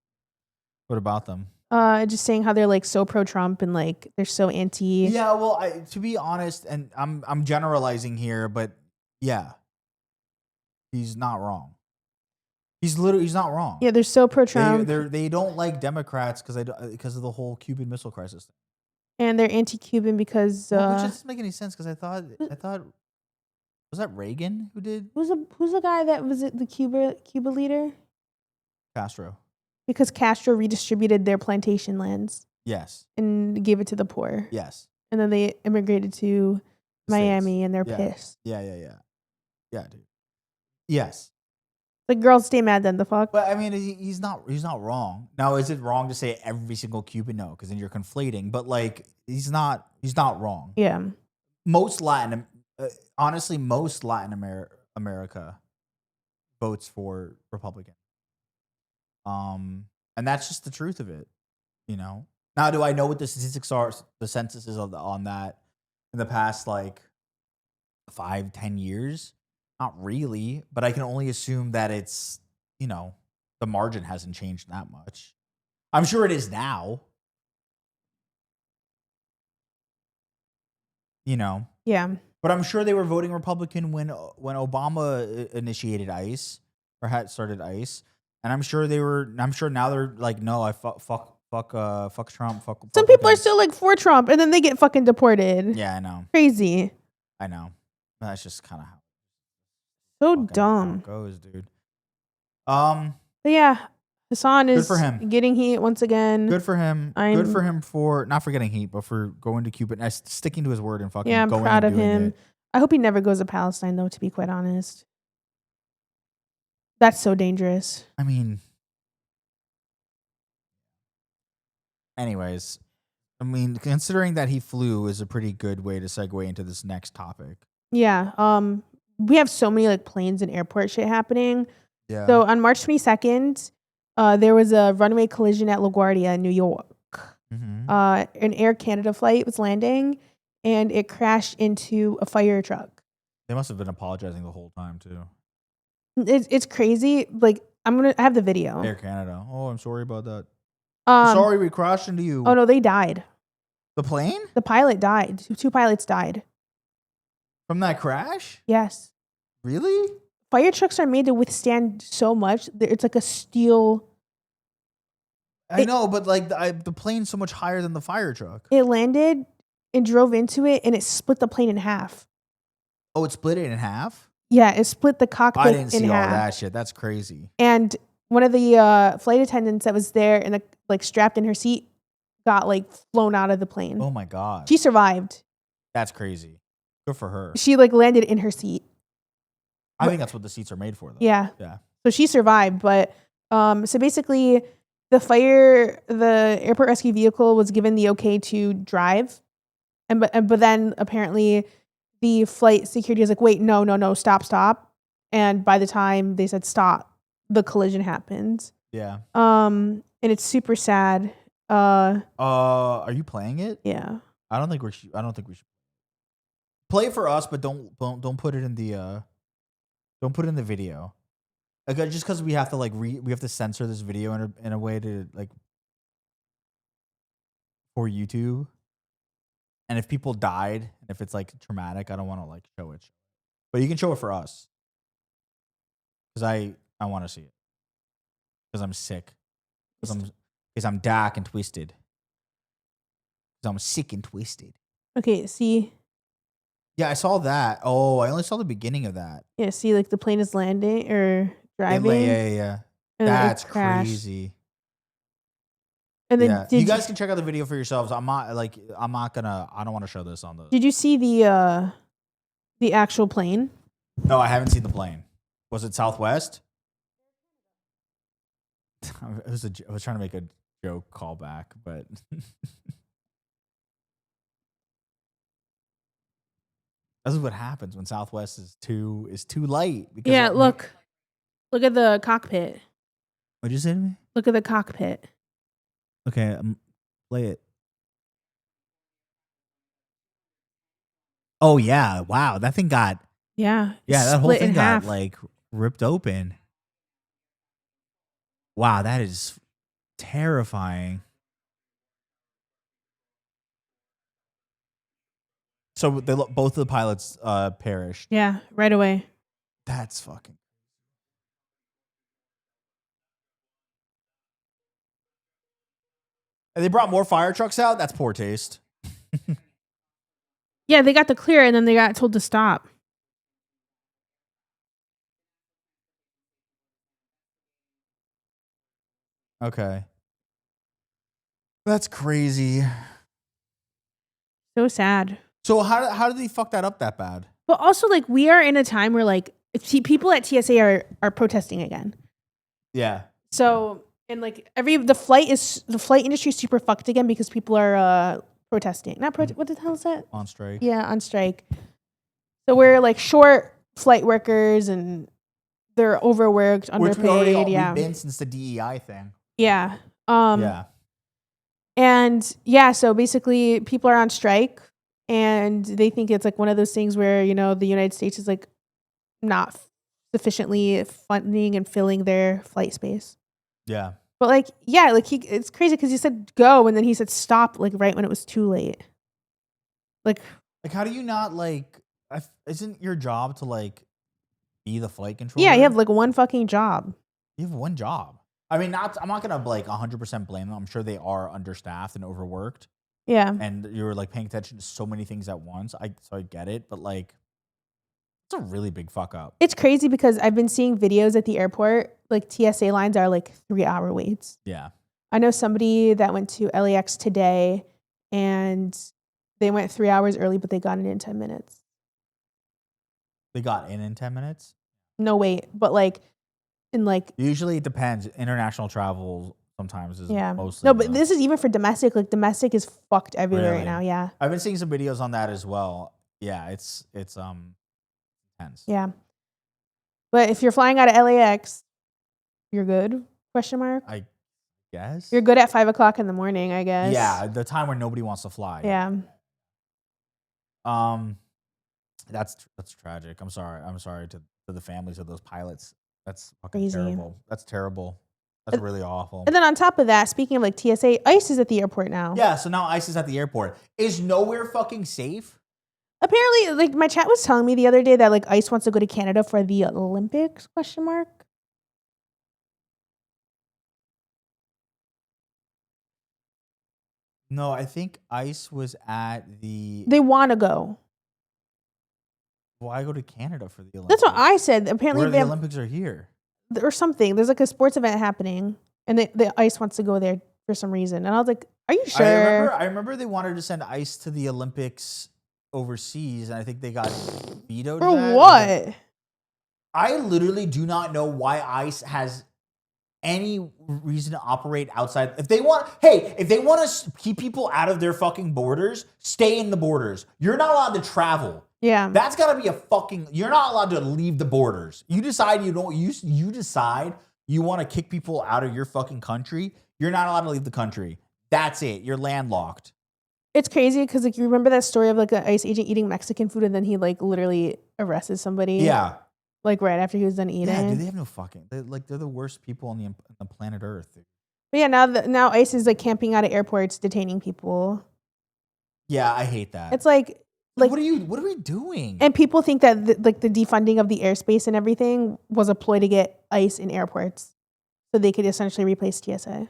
B: What about them?
A: Just saying how they're like so pro-Trump and like they're so anti.
B: Yeah, well, to be honest, and I'm generalizing here, but yeah, he's not wrong. He's not wrong.
A: Yeah, they're so pro-Trump.
B: They don't like Democrats because of the whole Cuban Missile Crisis thing.
A: And they're anti-Cuban because
B: Which doesn't make any sense because I thought was that Reagan who did
A: who's the guy that was it the Cuba leader?
B: Castro?
A: Because Castro redistributed their plantation lands
B: Yes.
A: and gave it to the poor.
B: Yes.
A: And then they immigrated to Miami and they're pissed.
B: Yeah, dude. Yes.
A: Like, girls stay mad then, the fuck?
B: But I mean, he's not wrong. Now, is it wrong to say every single Cuban? No, because then you're conflating. But like, he's not wrong.
A: Yeah.
B: Honestly, most Latin America votes for Republican. And that's just the truth of it, you know. Now, do I know what the statistics are? The census is on that in the past like 5-10 years. Not really, but I can only assume that it's, you know, the margin hasn't changed that much. I'm sure it is now. You know.
A: Yeah.
B: But I'm sure they were voting Republican when Obama initiated ICE or had started ICE, and I'm sure now they're like, no, I fuck Trump.
A: Some people are still like for Trump, and then they get fucking deported.
B: Yeah, I know.
A: Crazy.
B: I know. That's just kind of how.
A: So dumb.
B: How it goes, dude.
A: But yeah, Hasan is
B: good for him.
A: Getting heat once again.
B: Good for him. Good for him for not for getting heat, but for going to Cuba and sticking to his word and fucking.
A: Yeah, I'm
B: going
A: proud
B: and
A: of
B: doing
A: him.
B: it.
A: I hope he never goes to Palestine, though. To be quite honest, that's so dangerous.
B: I mean, anyways, considering that he flew is a pretty good way to segue into this next topic.
A: Yeah. We have so many like planes and airport shit happening.
B: Yeah.
A: So on March 22nd, there was a runway collision at LaGuardia in New York.
B: Mm-hmm.
A: An Air Canada flight was landing, and it crashed into a fire truck.
B: They must have been apologizing the whole time too.
A: It's crazy. Like I have the video.
B: Air Canada. Oh, I'm sorry about that. Sorry we crashed into you.
A: Oh no, they died.
B: The plane?
A: The pilot died. Two pilots died.
B: From that crash?
A: Yes.
B: Really?
A: Fire trucks are made to withstand so much. It's like a steel.
B: I know, but like the plane's so much higher than the fire truck.
A: It landed and drove into it, and it split the plane in half.
B: Oh, it split it in half?
A: Yeah, it split the cockpit in half.
B: I didn't see all that shit. That's crazy.
A: And one of the flight attendants that was there and like strapped in her seat got like flown out of the plane.
B: Oh my God.
A: She survived.
B: That's crazy. Good for her.
A: She like landed in her seat.
B: I think that's what the seats are made for, though.
A: Yeah.
B: Yeah.
A: So she survived, but so basically the airport rescue vehicle was given the okay to drive, but then apparently the flight security was like, wait, no, stop. And by the time they said stop, the collision happened.
B: Yeah.
A: And it's super sad.
B: Are you playing it?
A: Yeah.
B: I don't think we should play it for us, but don't put it in the video. Like, just because we have to we have to censor this video in a way to like for YouTube. And if people died, and if it's like traumatic, I don't want to like show it. But you can show it for us. Because I want to see it. Because I'm sick. Because I'm dark and twisted. Because I'm sick and twisted.
A: Okay, see.
B: Yeah, I saw that. Oh, I only saw the beginning of that.
A: Yeah, see, like the plane is landing or driving.
B: Yeah.
A: And
B: that's crazy.
A: And then
B: yeah. You guys can check out the video for yourselves. I don't want to show this on the.
A: Did you see the actual plane?
B: No, I haven't seen the plane. Was it Southwest? I was trying to make a joke callback, but this is what happens when Southwest is too light. Because
A: yeah, look at the cockpit.
B: What'd you say to me?
A: Look at the cockpit.
B: Okay, play it. Oh yeah! Wow, that thing got that whole thing got like ripped open. Wow, that is terrifying. So both of the pilots perished.
A: Yeah, right away.
B: That's fucking. And they brought more fire trucks out? That's poor taste.
A: Yeah, they got the clear and then they got told to stop.
B: Okay. That's crazy.
A: So sad.
B: So how did they fuck that up that bad?
A: But also, like, we are in a time where, like, people at TSA are protesting again.
B: Yeah.
A: So, and like the flight industry is super fucked again because people are protesting. What the hell is that?
B: On strike.
A: Yeah, on strike. So we're like short flight workers and they're overworked, underpaid.
B: We've been since the DEI thing.
A: Yeah.
B: Yeah.
A: And yeah, so basically people are on strike and they think it's like one of those things where, you know, the United States is like not sufficiently funding and filling their flight space.
B: Yeah.
A: But like, yeah, like it's crazy because he said go and then he said stop like right when it was too late. Like
B: how do you not like? Isn't your job to like be the flight controller?
A: Yeah, you have like one fucking job.
B: You have one job. I mean, I'm not gonna like 100% blame them. I'm sure they are understaffed and overworked.
A: Yeah.
B: And you're like paying attention to so many things at once. So I get it, but like, it's a really big fuck up.
A: It's crazy because I've been seeing videos at the airport. Like TSA lines are like 3-hour waits.
B: Yeah.
A: I know somebody that went to LAX today and they went 3 hours early, but they got it in 10 minutes.
B: They got in 10 minutes?
A: No wait, but like in like
B: usually it depends. International travel sometimes is mostly.
A: No, but this is even for domestic. Like domestic is fucked everywhere right now. Yeah.
B: I've been seeing some videos on that as well. Yeah, it's intense.
A: Yeah. But if you're flying out of LAX, you're good? Question mark.
B: I guess.
A: You're good at 5 o'clock in the morning, I guess.
B: Yeah, the time where nobody wants to fly.
A: Yeah.
B: That's tragic. I'm sorry to the families of those pilots. That's fucking
A: Crazy.
B: terrible. That's terrible. That's really awful.
A: And then on top of that, speaking of like TSA, ICE is at the airport now.
B: Yeah, so now ICE is at the airport. Is nowhere fucking safe?
A: Apparently, like my chat was telling me the other day that like ICE wants to go to Canada for the Olympics? Question mark.
B: No, I think ICE was at the.
A: They want to go.
B: Why go to Canada for the Olympics?
A: That's what I said. Apparently,
B: the Olympics are here
A: or something. There's like a sports event happening, and the ICE wants to go there for some reason. And I was like, "Are you sure?"
B: I remember they wanted to send ICE to the Olympics overseas, and I think they got vetoed.
A: For what?
B: I literally do not know why ICE has any reason to operate outside. If they want to keep people out of their fucking borders, stay in the borders. You're not allowed to travel.
A: Yeah.
B: That's got to be you're not allowed to leave the borders. You decide you decide you want to kick people out of your fucking country. You're not allowed to leave the country. That's it. You're landlocked.
A: It's crazy because like you remember that story of like an ICE agent eating Mexican food and then he like literally arrested somebody.
B: Yeah.
A: Like right after he was done eating.
B: Yeah, dude, they have no fucking. They're the worst people on the planet Earth. Dude.
A: But yeah, now ICE is like camping out of airports, detaining people.
B: Yeah, I hate that.
A: It's like
B: what are we doing?
A: And people think that the defunding of the airspace and everything was a ploy to get ICE in airports, so they could essentially replace TSA.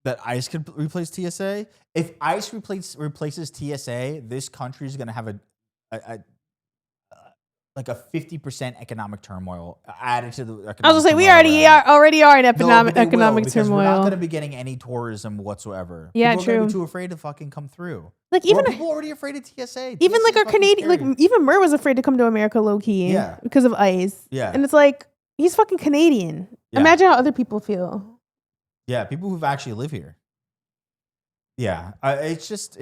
B: That ICE could replace TSA. If ICE replaces TSA, this country is going to have a 50% economic turmoil added to the economic
A: I was gonna say we already are in economic turmoil.
B: We're not going to be getting any tourism whatsoever.
A: Yeah,
B: people
A: true.
B: Are gonna be too afraid to fucking come through.
A: Like even
B: people are already afraid of TSA.
A: Even like our Canadian,
B: scary.
A: like even Murr was afraid to come to America low key.
B: Yeah.
A: Because of ICE.
B: Yeah.
A: And it's like he's fucking Canadian.
B: Yeah.
A: Imagine how other people feel.
B: Yeah, people who've actually live here. Yeah, it's just.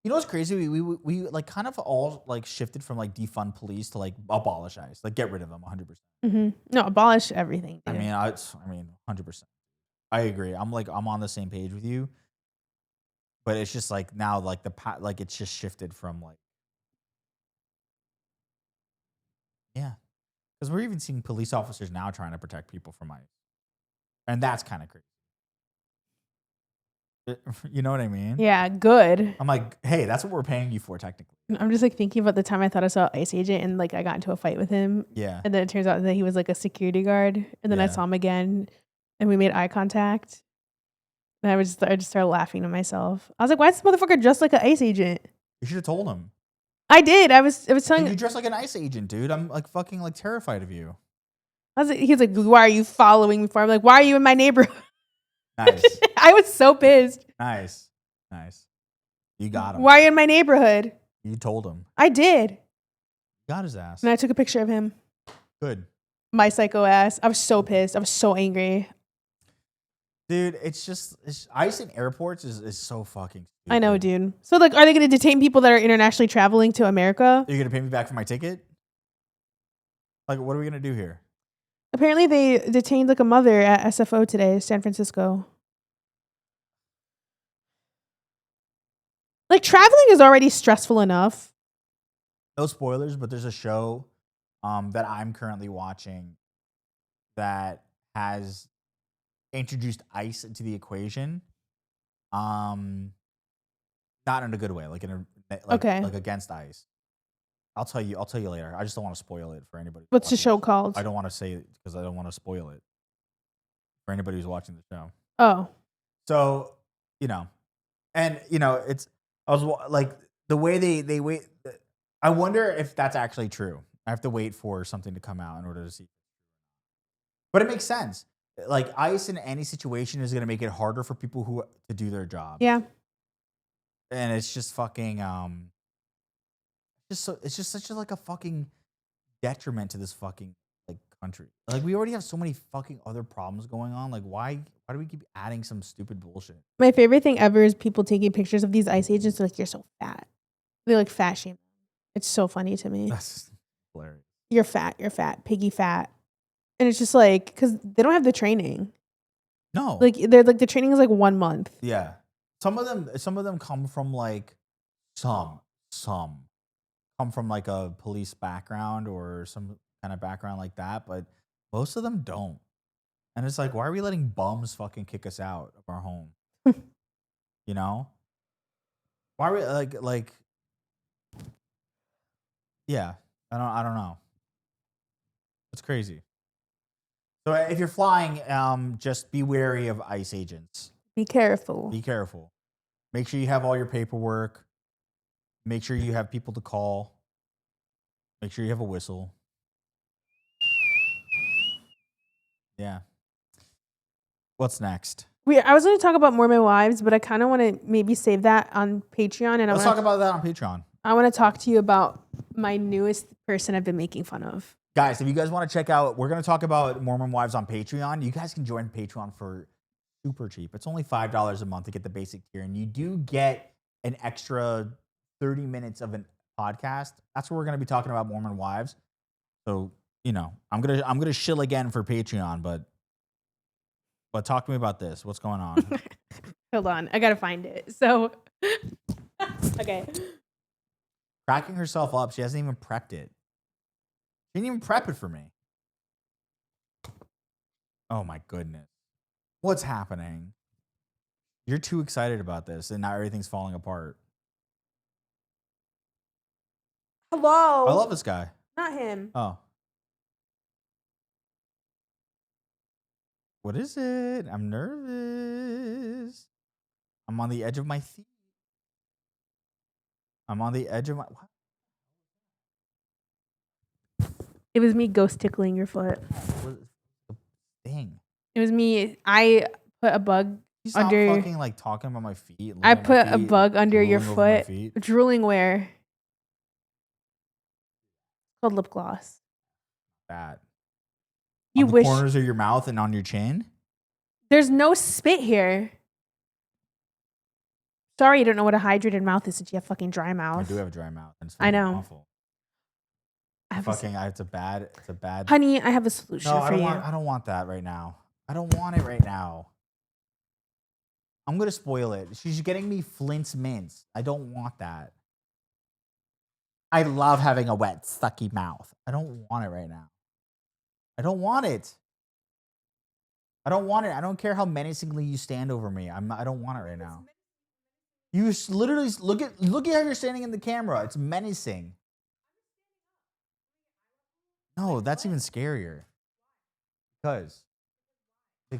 B: You know what's crazy? We like kind of all like shifted from like defund police to like abolish ICE, like get rid of them 100%.
A: Mm-hmm. No, abolish everything. Dude.
B: I mean 100%. I agree. I'm on the same page with you. But it's just like now like it's just shifted from like because we're even seeing police officers now trying to protect people from ICE, and that's kind of crazy. You know what I mean?
A: Yeah, good.
B: I'm like, hey, that's what we're paying you for, technically.
A: I'm just like thinking about the time I thought I saw an ICE agent and like I got into a fight with him.
B: Yeah.
A: And then it turns out that he was like a security guard. And then I saw him again and we made eye contact. And I just started laughing to myself. I was like, why is this motherfucker dressed like an ICE agent?
B: You should have told him.
A: I did. I was telling
B: You dress like an ICE agent, dude. I'm like fucking like terrified of you.
A: he was like, why are you following me for? I'm like, why are you in my neighborhood?
B: Nice.
A: I was so pissed.
B: Nice. You got him.
A: Why are you in my neighborhood?
B: You told him.
A: I did.
B: Got his ass.
A: And I took a picture of him.
B: Good.
A: My psycho ass. I was so pissed. I was so angry.
B: Dude, it's ICE in airports is so fucking stupid.
A: I know, dude. So, like, are they going to detain people that are internationally traveling to America?
B: Are you going to pay me back for my ticket? Like, what are we going to do here?
A: Apparently, they detained, like, a mother at SFO today, San Francisco. Like, traveling is already stressful enough.
B: No spoilers, but there's a show that I'm currently watching that has introduced ICE into the equation. Not in a good way, like like against ICE. I'll tell you later. I just don't want to spoil it for anybody.
A: What's the show called?
B: I don't want to say it because I don't want to spoil it for anybody who's watching the show.
A: Oh.
B: So, it's I was like the way they wait. I wonder if that's actually true. I have to wait for something to come out in order to see. But it makes sense. Like ICE in any situation is going to make it harder for people to do their job.
A: Yeah.
B: And it's just fucking it's just such a fucking detriment to this fucking like country. Like we already have so many fucking other problems going on. Like why do we keep adding some stupid bullshit?
A: My favorite thing ever is people taking pictures of these ICE agents. They're like, you're so fat. They like fat shame. It's so funny to me.
B: That's hilarious. You're
A: fat, piggy fat. And it's just like, because they don't have the training.
B: No.
A: Like they're like the training is like 1 month.
B: Yeah. Some of them come from like some come from like a police background or some kind of background like that, but most of them don't. And it's like, why are we letting bums fucking kick us out of our home? You know? Why are we like yeah, I don't know. It's crazy. So if you're flying, just be wary of ICE agents.
A: Be careful.
B: Be careful. Make sure you have all your paperwork. Make sure you have people to call. Make sure you have a whistle. Yeah. What's next?
A: I was going to talk about Mormon wives, but I kind of want to maybe save that on Patreon. And
B: Let's talk about that on Patreon.
A: I want to talk to you about my newest person I've been making fun of.
B: Guys, if you guys want to check out, we're going to talk about Mormon wives on Patreon. You guys can join Patreon for super cheap. It's only $5 a month to get the basic tier, and you do get an extra 30 minutes of a podcast. That's where we're going to be talking about Mormon wives. So, I'm gonna shill again for Patreon, but talk to me about this. What's going on?
A: Hold on, I gotta find it. So, okay.
B: Cracking herself up. She hasn't even prepped it. She didn't even prep it for me. Oh my goodness. What's happening? You're too excited about this, and now everything's falling apart.
A: Hello.
B: I love this guy.
A: Not him.
B: Oh. What is it? I'm nervous. I'm on the edge of my seat. I'm on the edge of my... What?
A: It was me ghost tickling your foot.
B: What the thing?
A: It was me. I put a bug
B: You stop
A: under...
B: fucking like talking about my feet.
A: I put a bug under your
B: drooling over my
A: foot.
B: feet.
A: Drooling where? It's called lip gloss.
B: Bad.
A: You
B: on the
A: wish...
B: corners of your mouth and on your chin?
A: There's no spit here. Sorry, you don't know what a hydrated mouth is since you have fucking dry mouth.
B: I do have a dry mouth. And it's
A: I know.
B: awful. It's a bad.
A: Honey, I have a solution for you.
B: I don't want that right now. I don't want it right now. I'm gonna spoil it. She's getting me Flint's mints. I don't want that. I love having a wet, sucky mouth. I don't want it right now. I don't want it. I don't want it. I don't care how menacingly you stand over me. I don't want it right now. You literally look at how you're standing in the camera. It's menacing. No, that's even scarier. Because you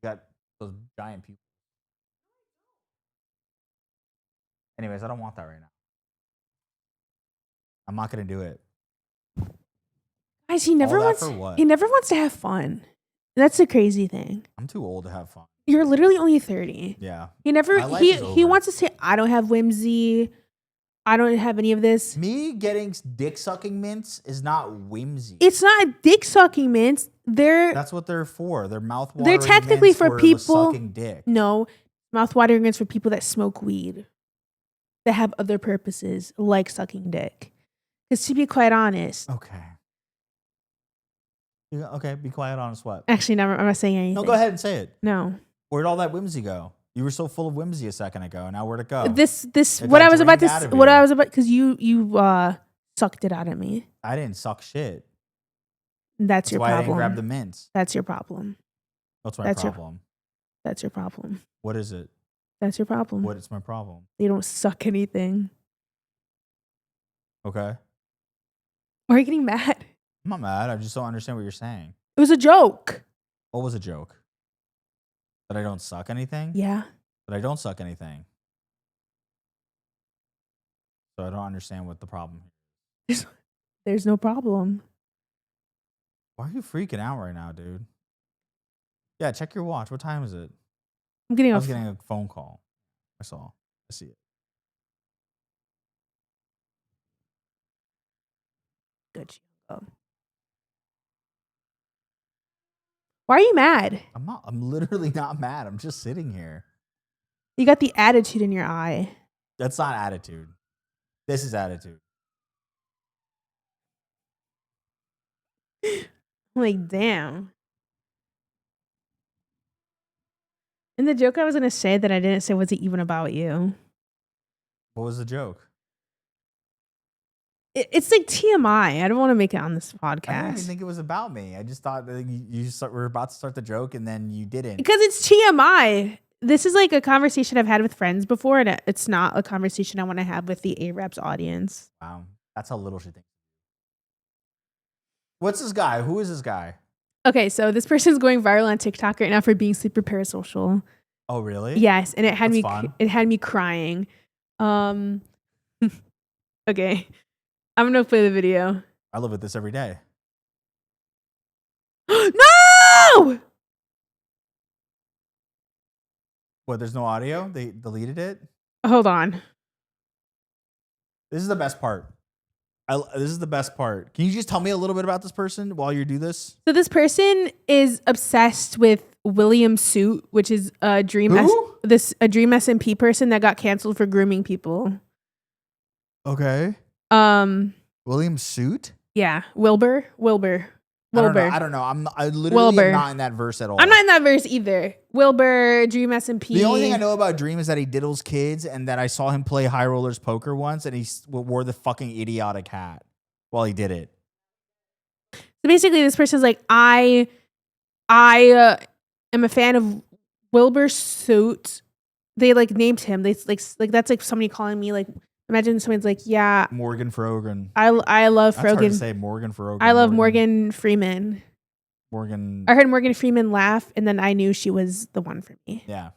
B: got those giant pupils. Anyways, I don't want that right now. I'm not gonna do it.
A: Guys, he never
B: All that
A: wants.
B: for what?
A: He never wants to have fun. That's the crazy thing.
B: I'm too old to have fun.
A: You're literally only 30.
B: Yeah.
A: He never.
B: My life
A: He
B: is over.
A: wants to say, "I don't have whimsy. I don't have any of this."
B: Me getting dick sucking mints is not whimsy.
A: It's not dick sucking mints.
B: That's what they're for. They're mouth watering.
A: They're technically
B: mints
A: for people
B: sucking dick.
A: No, mouth watering is for people that smoke weed, that have other purposes like sucking dick. Because to be quite honest,
B: Okay. Okay, be quiet, honest what?
A: actually, never. I'm not saying anything.
B: No, go ahead and say it.
A: No,
B: Where'd all that whimsy go? You were so full of whimsy a second ago. Now where'd it go?
A: this
B: It
A: what
B: got
A: I was about to
B: drained out of
A: what
B: you.
A: I was about because you sucked it out of me.
B: I didn't suck shit.
A: That's
B: That's
A: your
B: why I didn't
A: problem.
B: grab the mints.
A: That's your problem.
B: What's my
A: That's your-
B: problem?
A: That's your problem.
B: What is it?
A: That's your problem.
B: What is my problem?
A: They don't suck anything.
B: Okay.
A: Why are you getting mad?
B: I'm not mad. I just don't understand what you're saying.
A: It was a joke.
B: What was a joke? That I don't suck anything?
A: Yeah.
B: That I don't suck anything. So I don't understand what the problem is.
A: There's no problem.
B: Why are you freaking out right now, dude? Yeah, check your watch. What time is it?
A: I'm getting
B: I
A: off.
B: was getting a phone call. I saw. I see it.
A: Good. Why are you mad?
B: I'm not. I'm literally not mad. I'm just sitting here.
A: You got the attitude in your eye.
B: That's not attitude. This is attitude.
A: I'm like, damn. And the joke I was gonna say that I didn't say wasn't even about you.
B: What was the joke?
A: It's like TMI. I don't want to make it on this
B: I didn't even
A: podcast
B: think it was about me. I just thought that were about to start the joke and then you didn't.
A: because it's TMI. This is like a conversation I've had with friends before, and it's not a conversation I want to have with the Ayyrabs audience.
B: Wow, that's how little she thinks. What's this guy? Who is this guy?
A: Okay, so this person's going viral on TikTok right now for being super parasocial.
B: Oh, really?
A: Yes, and it had
B: That's
A: me.
B: fun.
A: It had me crying. Okay, I'm gonna play the video.
B: I live with this every day.
A: No!
B: What? There's no audio? They deleted it?
A: Hold on.
B: This is the best part. This is the best part. Can you just tell me a little bit about this person while you do this?
A: So this person is obsessed with William Suit, which is a Dream
B: Who?
A: a Dream SMP person that got canceled for grooming people.
B: Okay. William Suit?
A: Yeah, Wilbur.
B: I don't know. I literally
A: Wilbur.
B: am not in that verse at all.
A: I'm not in that verse either. Wilbur, Dream SMP.
B: The only thing I know about Dream is that he diddles kids and that I saw him play High Rollers poker once and he wore the fucking idiotic hat while he did it.
A: So basically, this person's like, I am a fan of Wilbur Suit. They like named him. They like that's like somebody calling me like. Imagine someone's like, yeah,
B: Morgan Frogan.
A: I love
B: That's hard to
A: Frogan.
B: say. Morgan Frogan.
A: I love Morgan Freeman.
B: Morgan.
A: I heard Morgan Freeman laugh, and then I knew she was the one for me.
B: Yeah.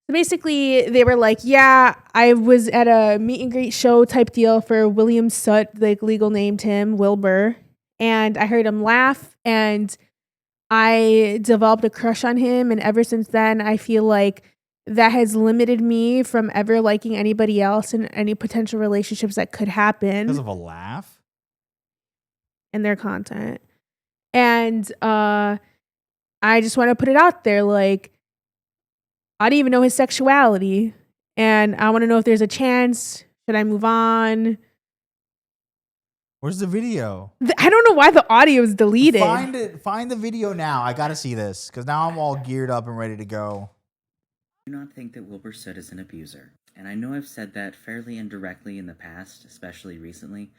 A: So basically, they were like, yeah, I was at a meet and greet show type deal for William Soot, like legal named him, Wilbur. And I heard him laugh, and I developed a crush on him. And ever since then, I feel like that has limited me from ever liking anybody else and any potential relationships that could happen
B: Because of a laugh?
A: in their content. And I just want to put it out there, like, I don't even know his sexuality. And I want to know if there's a chance. Should I move on?
B: Where's the video?
A: I don't know why the audio is deleted.
B: Find it. Find the video now. I got to see this because now I'm all geared up and ready to go.
F: I do not think that Wilbur Soot is an abuser, and I know I've said that fairly indirectly in the past, especially recently,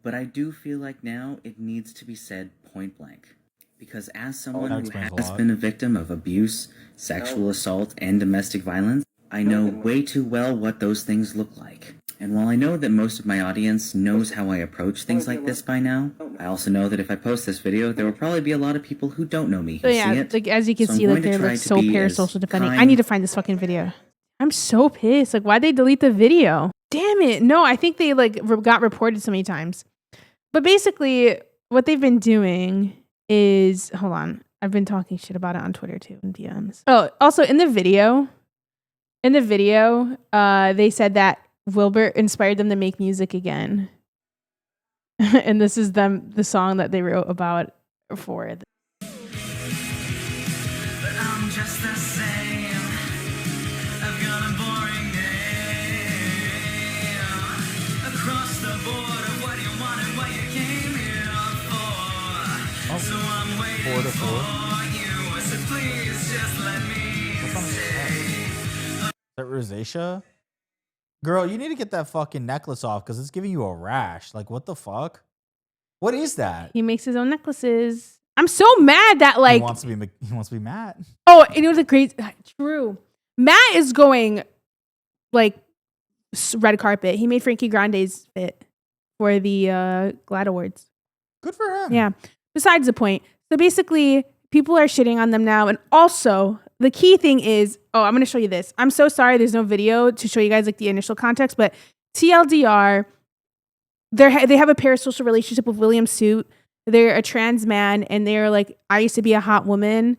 F: but I do feel like now it needs to be said point blank. Because as someone
B: that
F: who
B: explains a
F: has
B: lot.
F: been a victim of abuse, sexual assault, and domestic violence, I know way too well what those things look like. And while I know that most of my audience knows how I approach things like this by now, I also know that if I post this video, there will probably be a lot of people who don't know me who
A: So yeah,
F: see it.
A: like as you can
F: So I'm
A: see, like
F: going to
A: they're
F: try
A: like
F: to
A: so
F: be as
A: parasocial defending. I
F: kind-
A: need to find this fucking video. I'm I'm so pissed. Like, why'd they delete the video? Damn it. No, I think they like got reported so many times. But basically, what they've been doing is, hold on, I've been talking shit about it on Twitter too in DMs. Oh, also in the video, they said that Wilbert inspired them to make music again. And this is the song that they wrote about for.
G: But I'm just the same. I've got a boring day. Across the board of what you want and what you came here for. So I'm waiting for you. So please just let me say.
B: Is that rosacea? Girl, you need to get that fucking necklace off because it's giving you a rash. Like, what the fuck? What is that?
A: He makes his own necklaces. I'm so mad that like
B: he wants to be Matt.
A: Oh, and it was a great. True. Matt is going like red carpet. He made Frankie Grande's fit for the GLAAD Awards.
B: Good for him.
A: Yeah. Besides the point. So basically, people are shitting on them now, and also the key thing is, I'm going to show you this. I'm so sorry there's no video to show you guys like the initial context, but TLDR, they have a parasocial relationship with William Suit. They're a trans man, and they're like, I used to be a hot woman,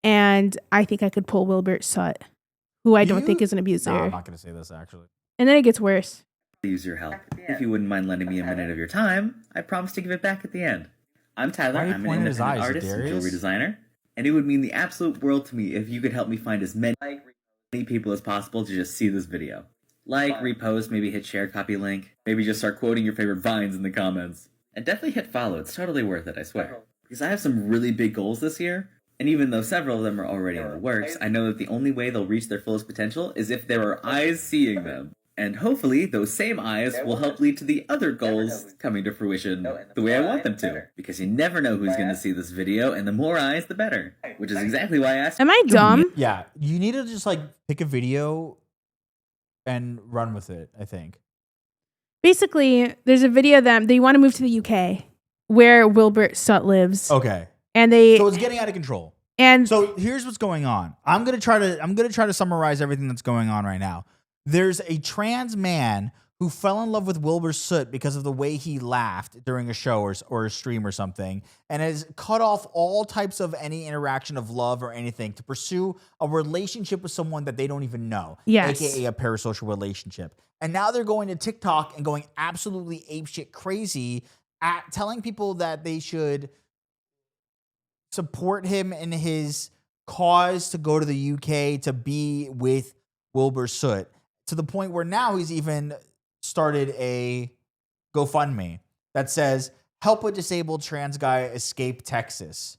A: and I think I could pull Wilbert Sut, who I don't think is an abuser.
B: No, I'm not going to say this actually.
A: And then it gets worse.
F: Use your help. If you wouldn't mind lending me a minute of your time, I promise to give it back at the end. I'm Tyler.
B: Why are you
F: I'm an
B: pointing at his
F: independent
B: eyes,
F: artist and
B: Darius?
F: jewelry designer, and it would mean the absolute world to me if you could help me find as many people as possible to just see this video. Like, repost, maybe hit share, copy link, maybe just start quoting your favorite vines in the comments. And definitely hit follow, it's totally worth it, I swear. Because I have some really big goals this year, and even though several of them are already in the works, I know that the only way they'll reach their fullest potential is if there are eyes seeing them. And hopefully, those same eyes will help lead to the other goals coming to fruition the way I want them to. Because you never know who's going to see this video, and the more eyes, the better. Which is exactly why I asked.
A: Am I dumb?
B: Yeah, you need to just like pick a video and run with it, I think.
A: Basically, there's a video that they want to move to the UK where Wilbert Sut lives.
B: Okay.
A: And
B: so it's getting out of control.
A: And
B: so here's what's going on. I'm gonna try to summarize everything that's going on right now. There's a trans man who fell in love with Wilbur Soot because of the way he laughed during a show or a stream or something, and has cut off all types of any interaction of love or anything to pursue a relationship with someone that they don't even know, aka a parasocial relationship. And now they're going to TikTok and going absolutely apeshit crazy at telling people that they should support him in his cause to go to the UK to be with Wilbur Soot. To the point where now he's even started a GoFundMe that says, help a disabled trans guy escape Texas.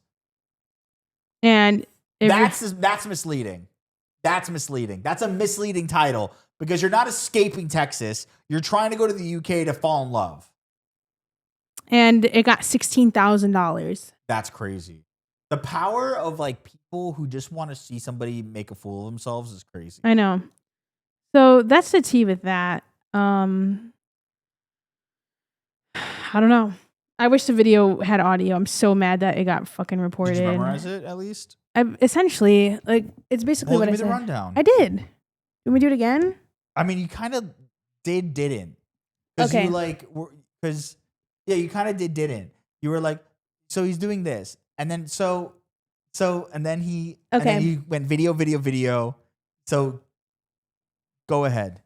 A: And
B: that's misleading. That's misleading. That's a misleading title because you're not escaping Texas. You're trying to go to the UK to fall in love.
A: And it got $16,000.
B: That's crazy. The power of like people who just want to see somebody make a fool of themselves is crazy.
A: I know. So that's the tea with that. I don't know. I wish the video had audio. I'm so mad that it got fucking reported.
B: Did you memorize it at least?
A: Essentially, like it's basically what I said.
B: Give me the rundown.
A: I did. You want me to do it again?
B: I mean, you kind of didn't.
A: Okay.
B: You like, because you kind of didn't. You were like, so he's doing this, and then and then he and then you went video. So go ahead.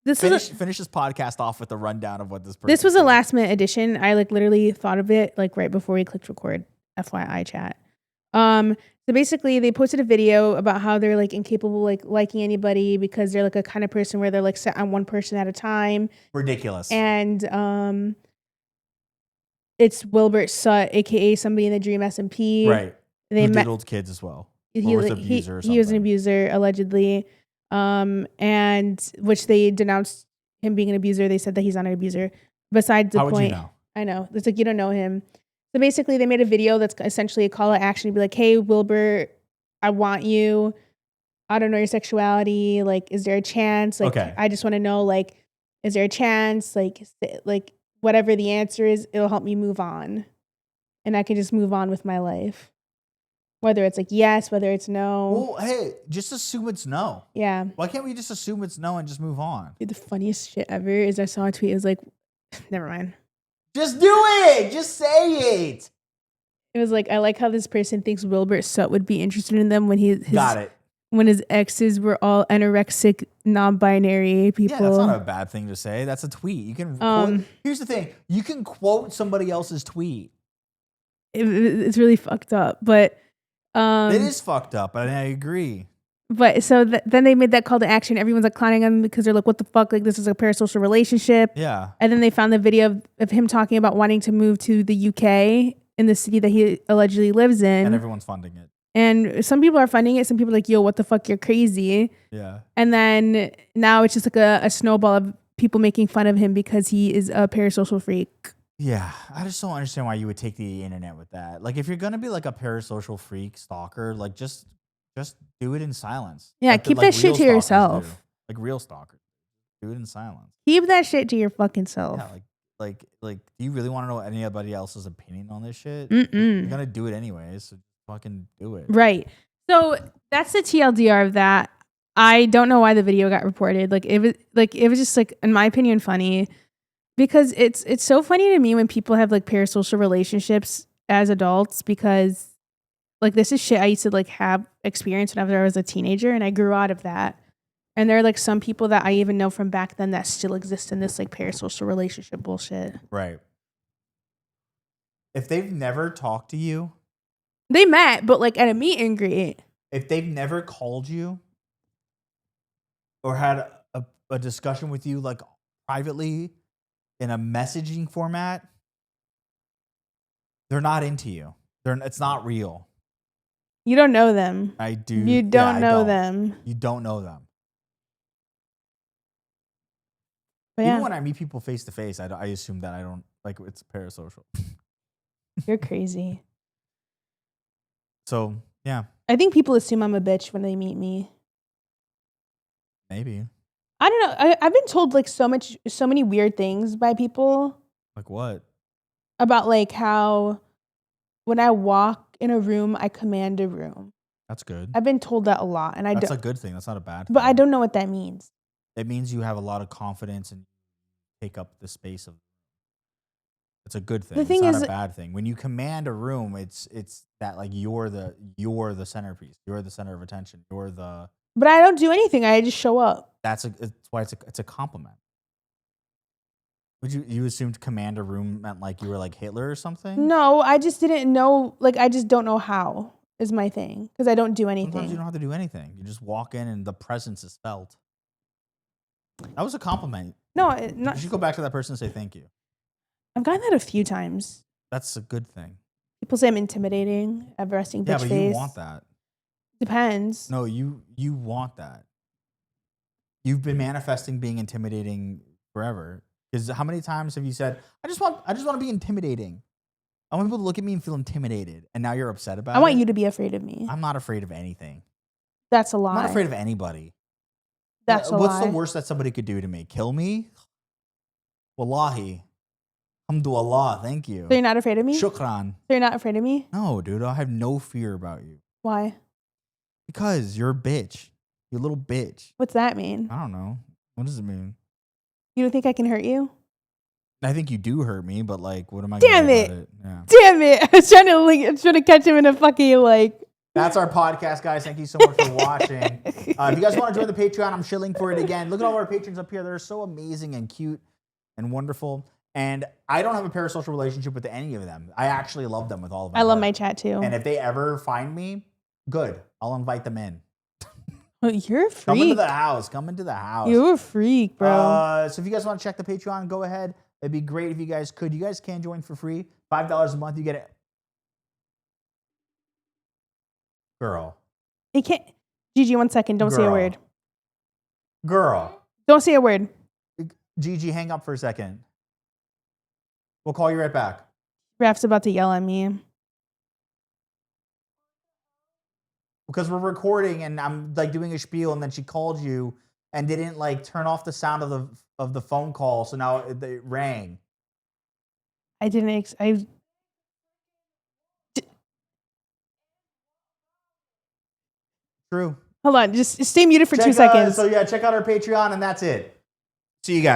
B: Finish this podcast off with a rundown of what this person
A: This was
B: said.
A: a last minute addition. I like literally thought of it like right before we clicked record. FYI chat. So basically they posted a video about how they're like incapable like liking anybody because they're like a kind of person where they're like set on one person at a time.
B: Ridiculous.
A: And it's Wilbert Sut, aka somebody in the Dream SMP.
B: Right.
A: They
B: Who diddled kids as well.
A: He was an abuser allegedly. And which they denounced him being an abuser. They said that he's not an abuser. Besides the
B: How
A: point,
B: would you know?
A: I know. It's like you don't know him. So basically, they made a video that's essentially a call to action to be like, "Hey, Wilbur, I want you. I don't know your sexuality. Like, is there a chance? Like, I just want to know. Like, is there a chance? Like, whatever the answer is, it'll help me move on, and I can just move on with my life." Whether it's like yes, whether it's no.
B: Well, hey, just assume it's no.
A: Yeah.
B: Why can't we just assume it's no and just move on?
A: Dude, the funniest shit ever is I saw a tweet. It was like, never mind.
B: Just do it. Just say it.
A: It was like, I like how this person thinks Wilbert Sut would be interested in them when
B: Got it.
A: when his exes were all anorexic, non-binary people.
B: Yeah, that's not a bad thing to say. That's a tweet. You can quote, here's the thing. You can quote somebody else's tweet.
A: It's really fucked up, but
B: It is fucked up, and I agree.
A: But so then they made that call to action. Everyone's like clowning on them because they're like, what the fuck? Like, this is a parasocial relationship.
B: Yeah.
A: And then they found the video of him talking about wanting to move to the UK in the city that he allegedly lives in.
B: And everyone's funding it.
A: And some people are funding it. Some people are like, yo, what the fuck? You're crazy.
B: Yeah.
A: And then now it's just like a snowball of people making fun of him because he is a parasocial freak.
B: Yeah. I just don't understand why you would take the internet with that. Like, if you're going to be like a parasocial freak stalker, like just do it in silence.
A: Yeah,
B: like
A: keep
B: like
A: that shit
B: real
A: to yourself.
B: do. Like real stalkers. Do it in silence.
A: Keep that shit to your fucking self.
B: Yeah, like do you really want to know anybody else's opinion on this shit?
A: Mm-mm.
B: You're going to do it anyways, so fucking do it.
A: Right. So that's the TLDR of that. I don't know why the video got reported. It was just like, in my opinion, funny because it's so funny to me when people have like parasocial relationships as adults because like this is shit I used to like have experience whenever I was a teenager and I grew out of that. And there are like some people that I even know from back then that still exist in this like parasocial relationship bullshit.
B: Right. If they've never talked to you,
A: they met, but like at a meet and greet.
B: If they've never called you or had a discussion with you like privately in a messaging format, they're not into you. It's not real.
A: You don't know them.
B: I do.
A: You don't know them.
B: You don't know them.
A: But
B: Even
A: yeah.
B: when I meet people face to face, I assume that I don't like it's parasocial.
A: You're crazy.
B: So yeah,
A: I think people assume I'm a bitch when they meet me.
B: maybe.
A: I don't know. I've been told like so many weird things by people
B: Like what?
A: about like how when I walk in a room, I command a room.
B: That's good.
A: I've been told that a lot, and
B: That's a good thing. That's not a bad thing.
A: But I don't know what that means.
B: It means you have a lot of confidence and take up the space of. It's a good thing.
A: The thing
B: it's not
A: is,
B: a bad thing. When you command a room, it's that like you're the centerpiece. You're the center of attention. You're the.
A: But I don't do anything. I just show up.
B: That's why it's a compliment. Would you assumed command a room meant like you were like Hitler or something?
A: No, I just didn't know. Like I just don't know how is my thing because I don't do anything.
B: Sometimes you don't have to do anything. You just walk in and the presence is felt. That was a compliment.
A: No,
B: You should go back to that person and say thank you.
A: I've gotten that a few times.
B: That's a good thing.
A: People say I'm intimidating. I have a resting bitch
B: Yeah, but
A: face.
B: you want that.
A: Depends.
B: No, you want that. You've been manifesting being intimidating forever. Because how many times have you said, I just want to be intimidating. I want people to look at me and feel intimidated. And now you're upset about it.
A: I want you to be afraid of me.
B: I'm not afraid of anything.
A: That's a lie.
B: I'm not afraid of anybody.
A: That's a
B: What's
A: lie.
B: the worst that somebody could do to me? Kill me? Wallahi. Alhamdulillah. Thank you.
A: So you're not afraid of me?
B: Shukran.
A: So you're not afraid of me?
B: No, dude. I have no fear about you.
A: Why?
B: Because you're a bitch. You're a little bitch.
A: What's that mean?
B: I don't know. What does it mean?
A: You don't think I can hurt you?
B: I think you do hurt me, but like, what am I
A: Damn
B: gonna
A: it.
B: do about it? Yeah.
A: Damn it. I was trying to catch him in a fucking like.
B: That's our podcast, guys. Thank you so much for watching. If you guys want to join the Patreon, I'm shilling for it again. Look at all our patrons up here. They're so amazing and cute and wonderful. And I don't have a parasocial relationship with any of them. I actually love them with all of them.
A: I love my chat too.
B: And if they ever find me, good. I'll invite them in.
A: Oh, you're a freak.
B: Come into the house. Come into the house.
A: You're a freak, bro.
B: So if you guys want to check the Patreon, go ahead. It'd be great if you guys could. You guys can join for free. $5 a month. You get it. Girl.
A: It can't. Gigi, 1 second. Don't say a
B: Girl.
A: word.
B: Girl.
A: Don't say a word.
B: Gigi, hang up for a second. We'll call you right back.
A: Raff's about to yell at me.
B: Because we're recording and I'm like doing a spiel and then she called you and didn't like turn off the sound of the phone call. So now it rang.
A: I didn't.
B: True.
A: Hold on, just stay muted for 2 seconds.
B: So yeah, check out our Patreon, and that's it. See you guys.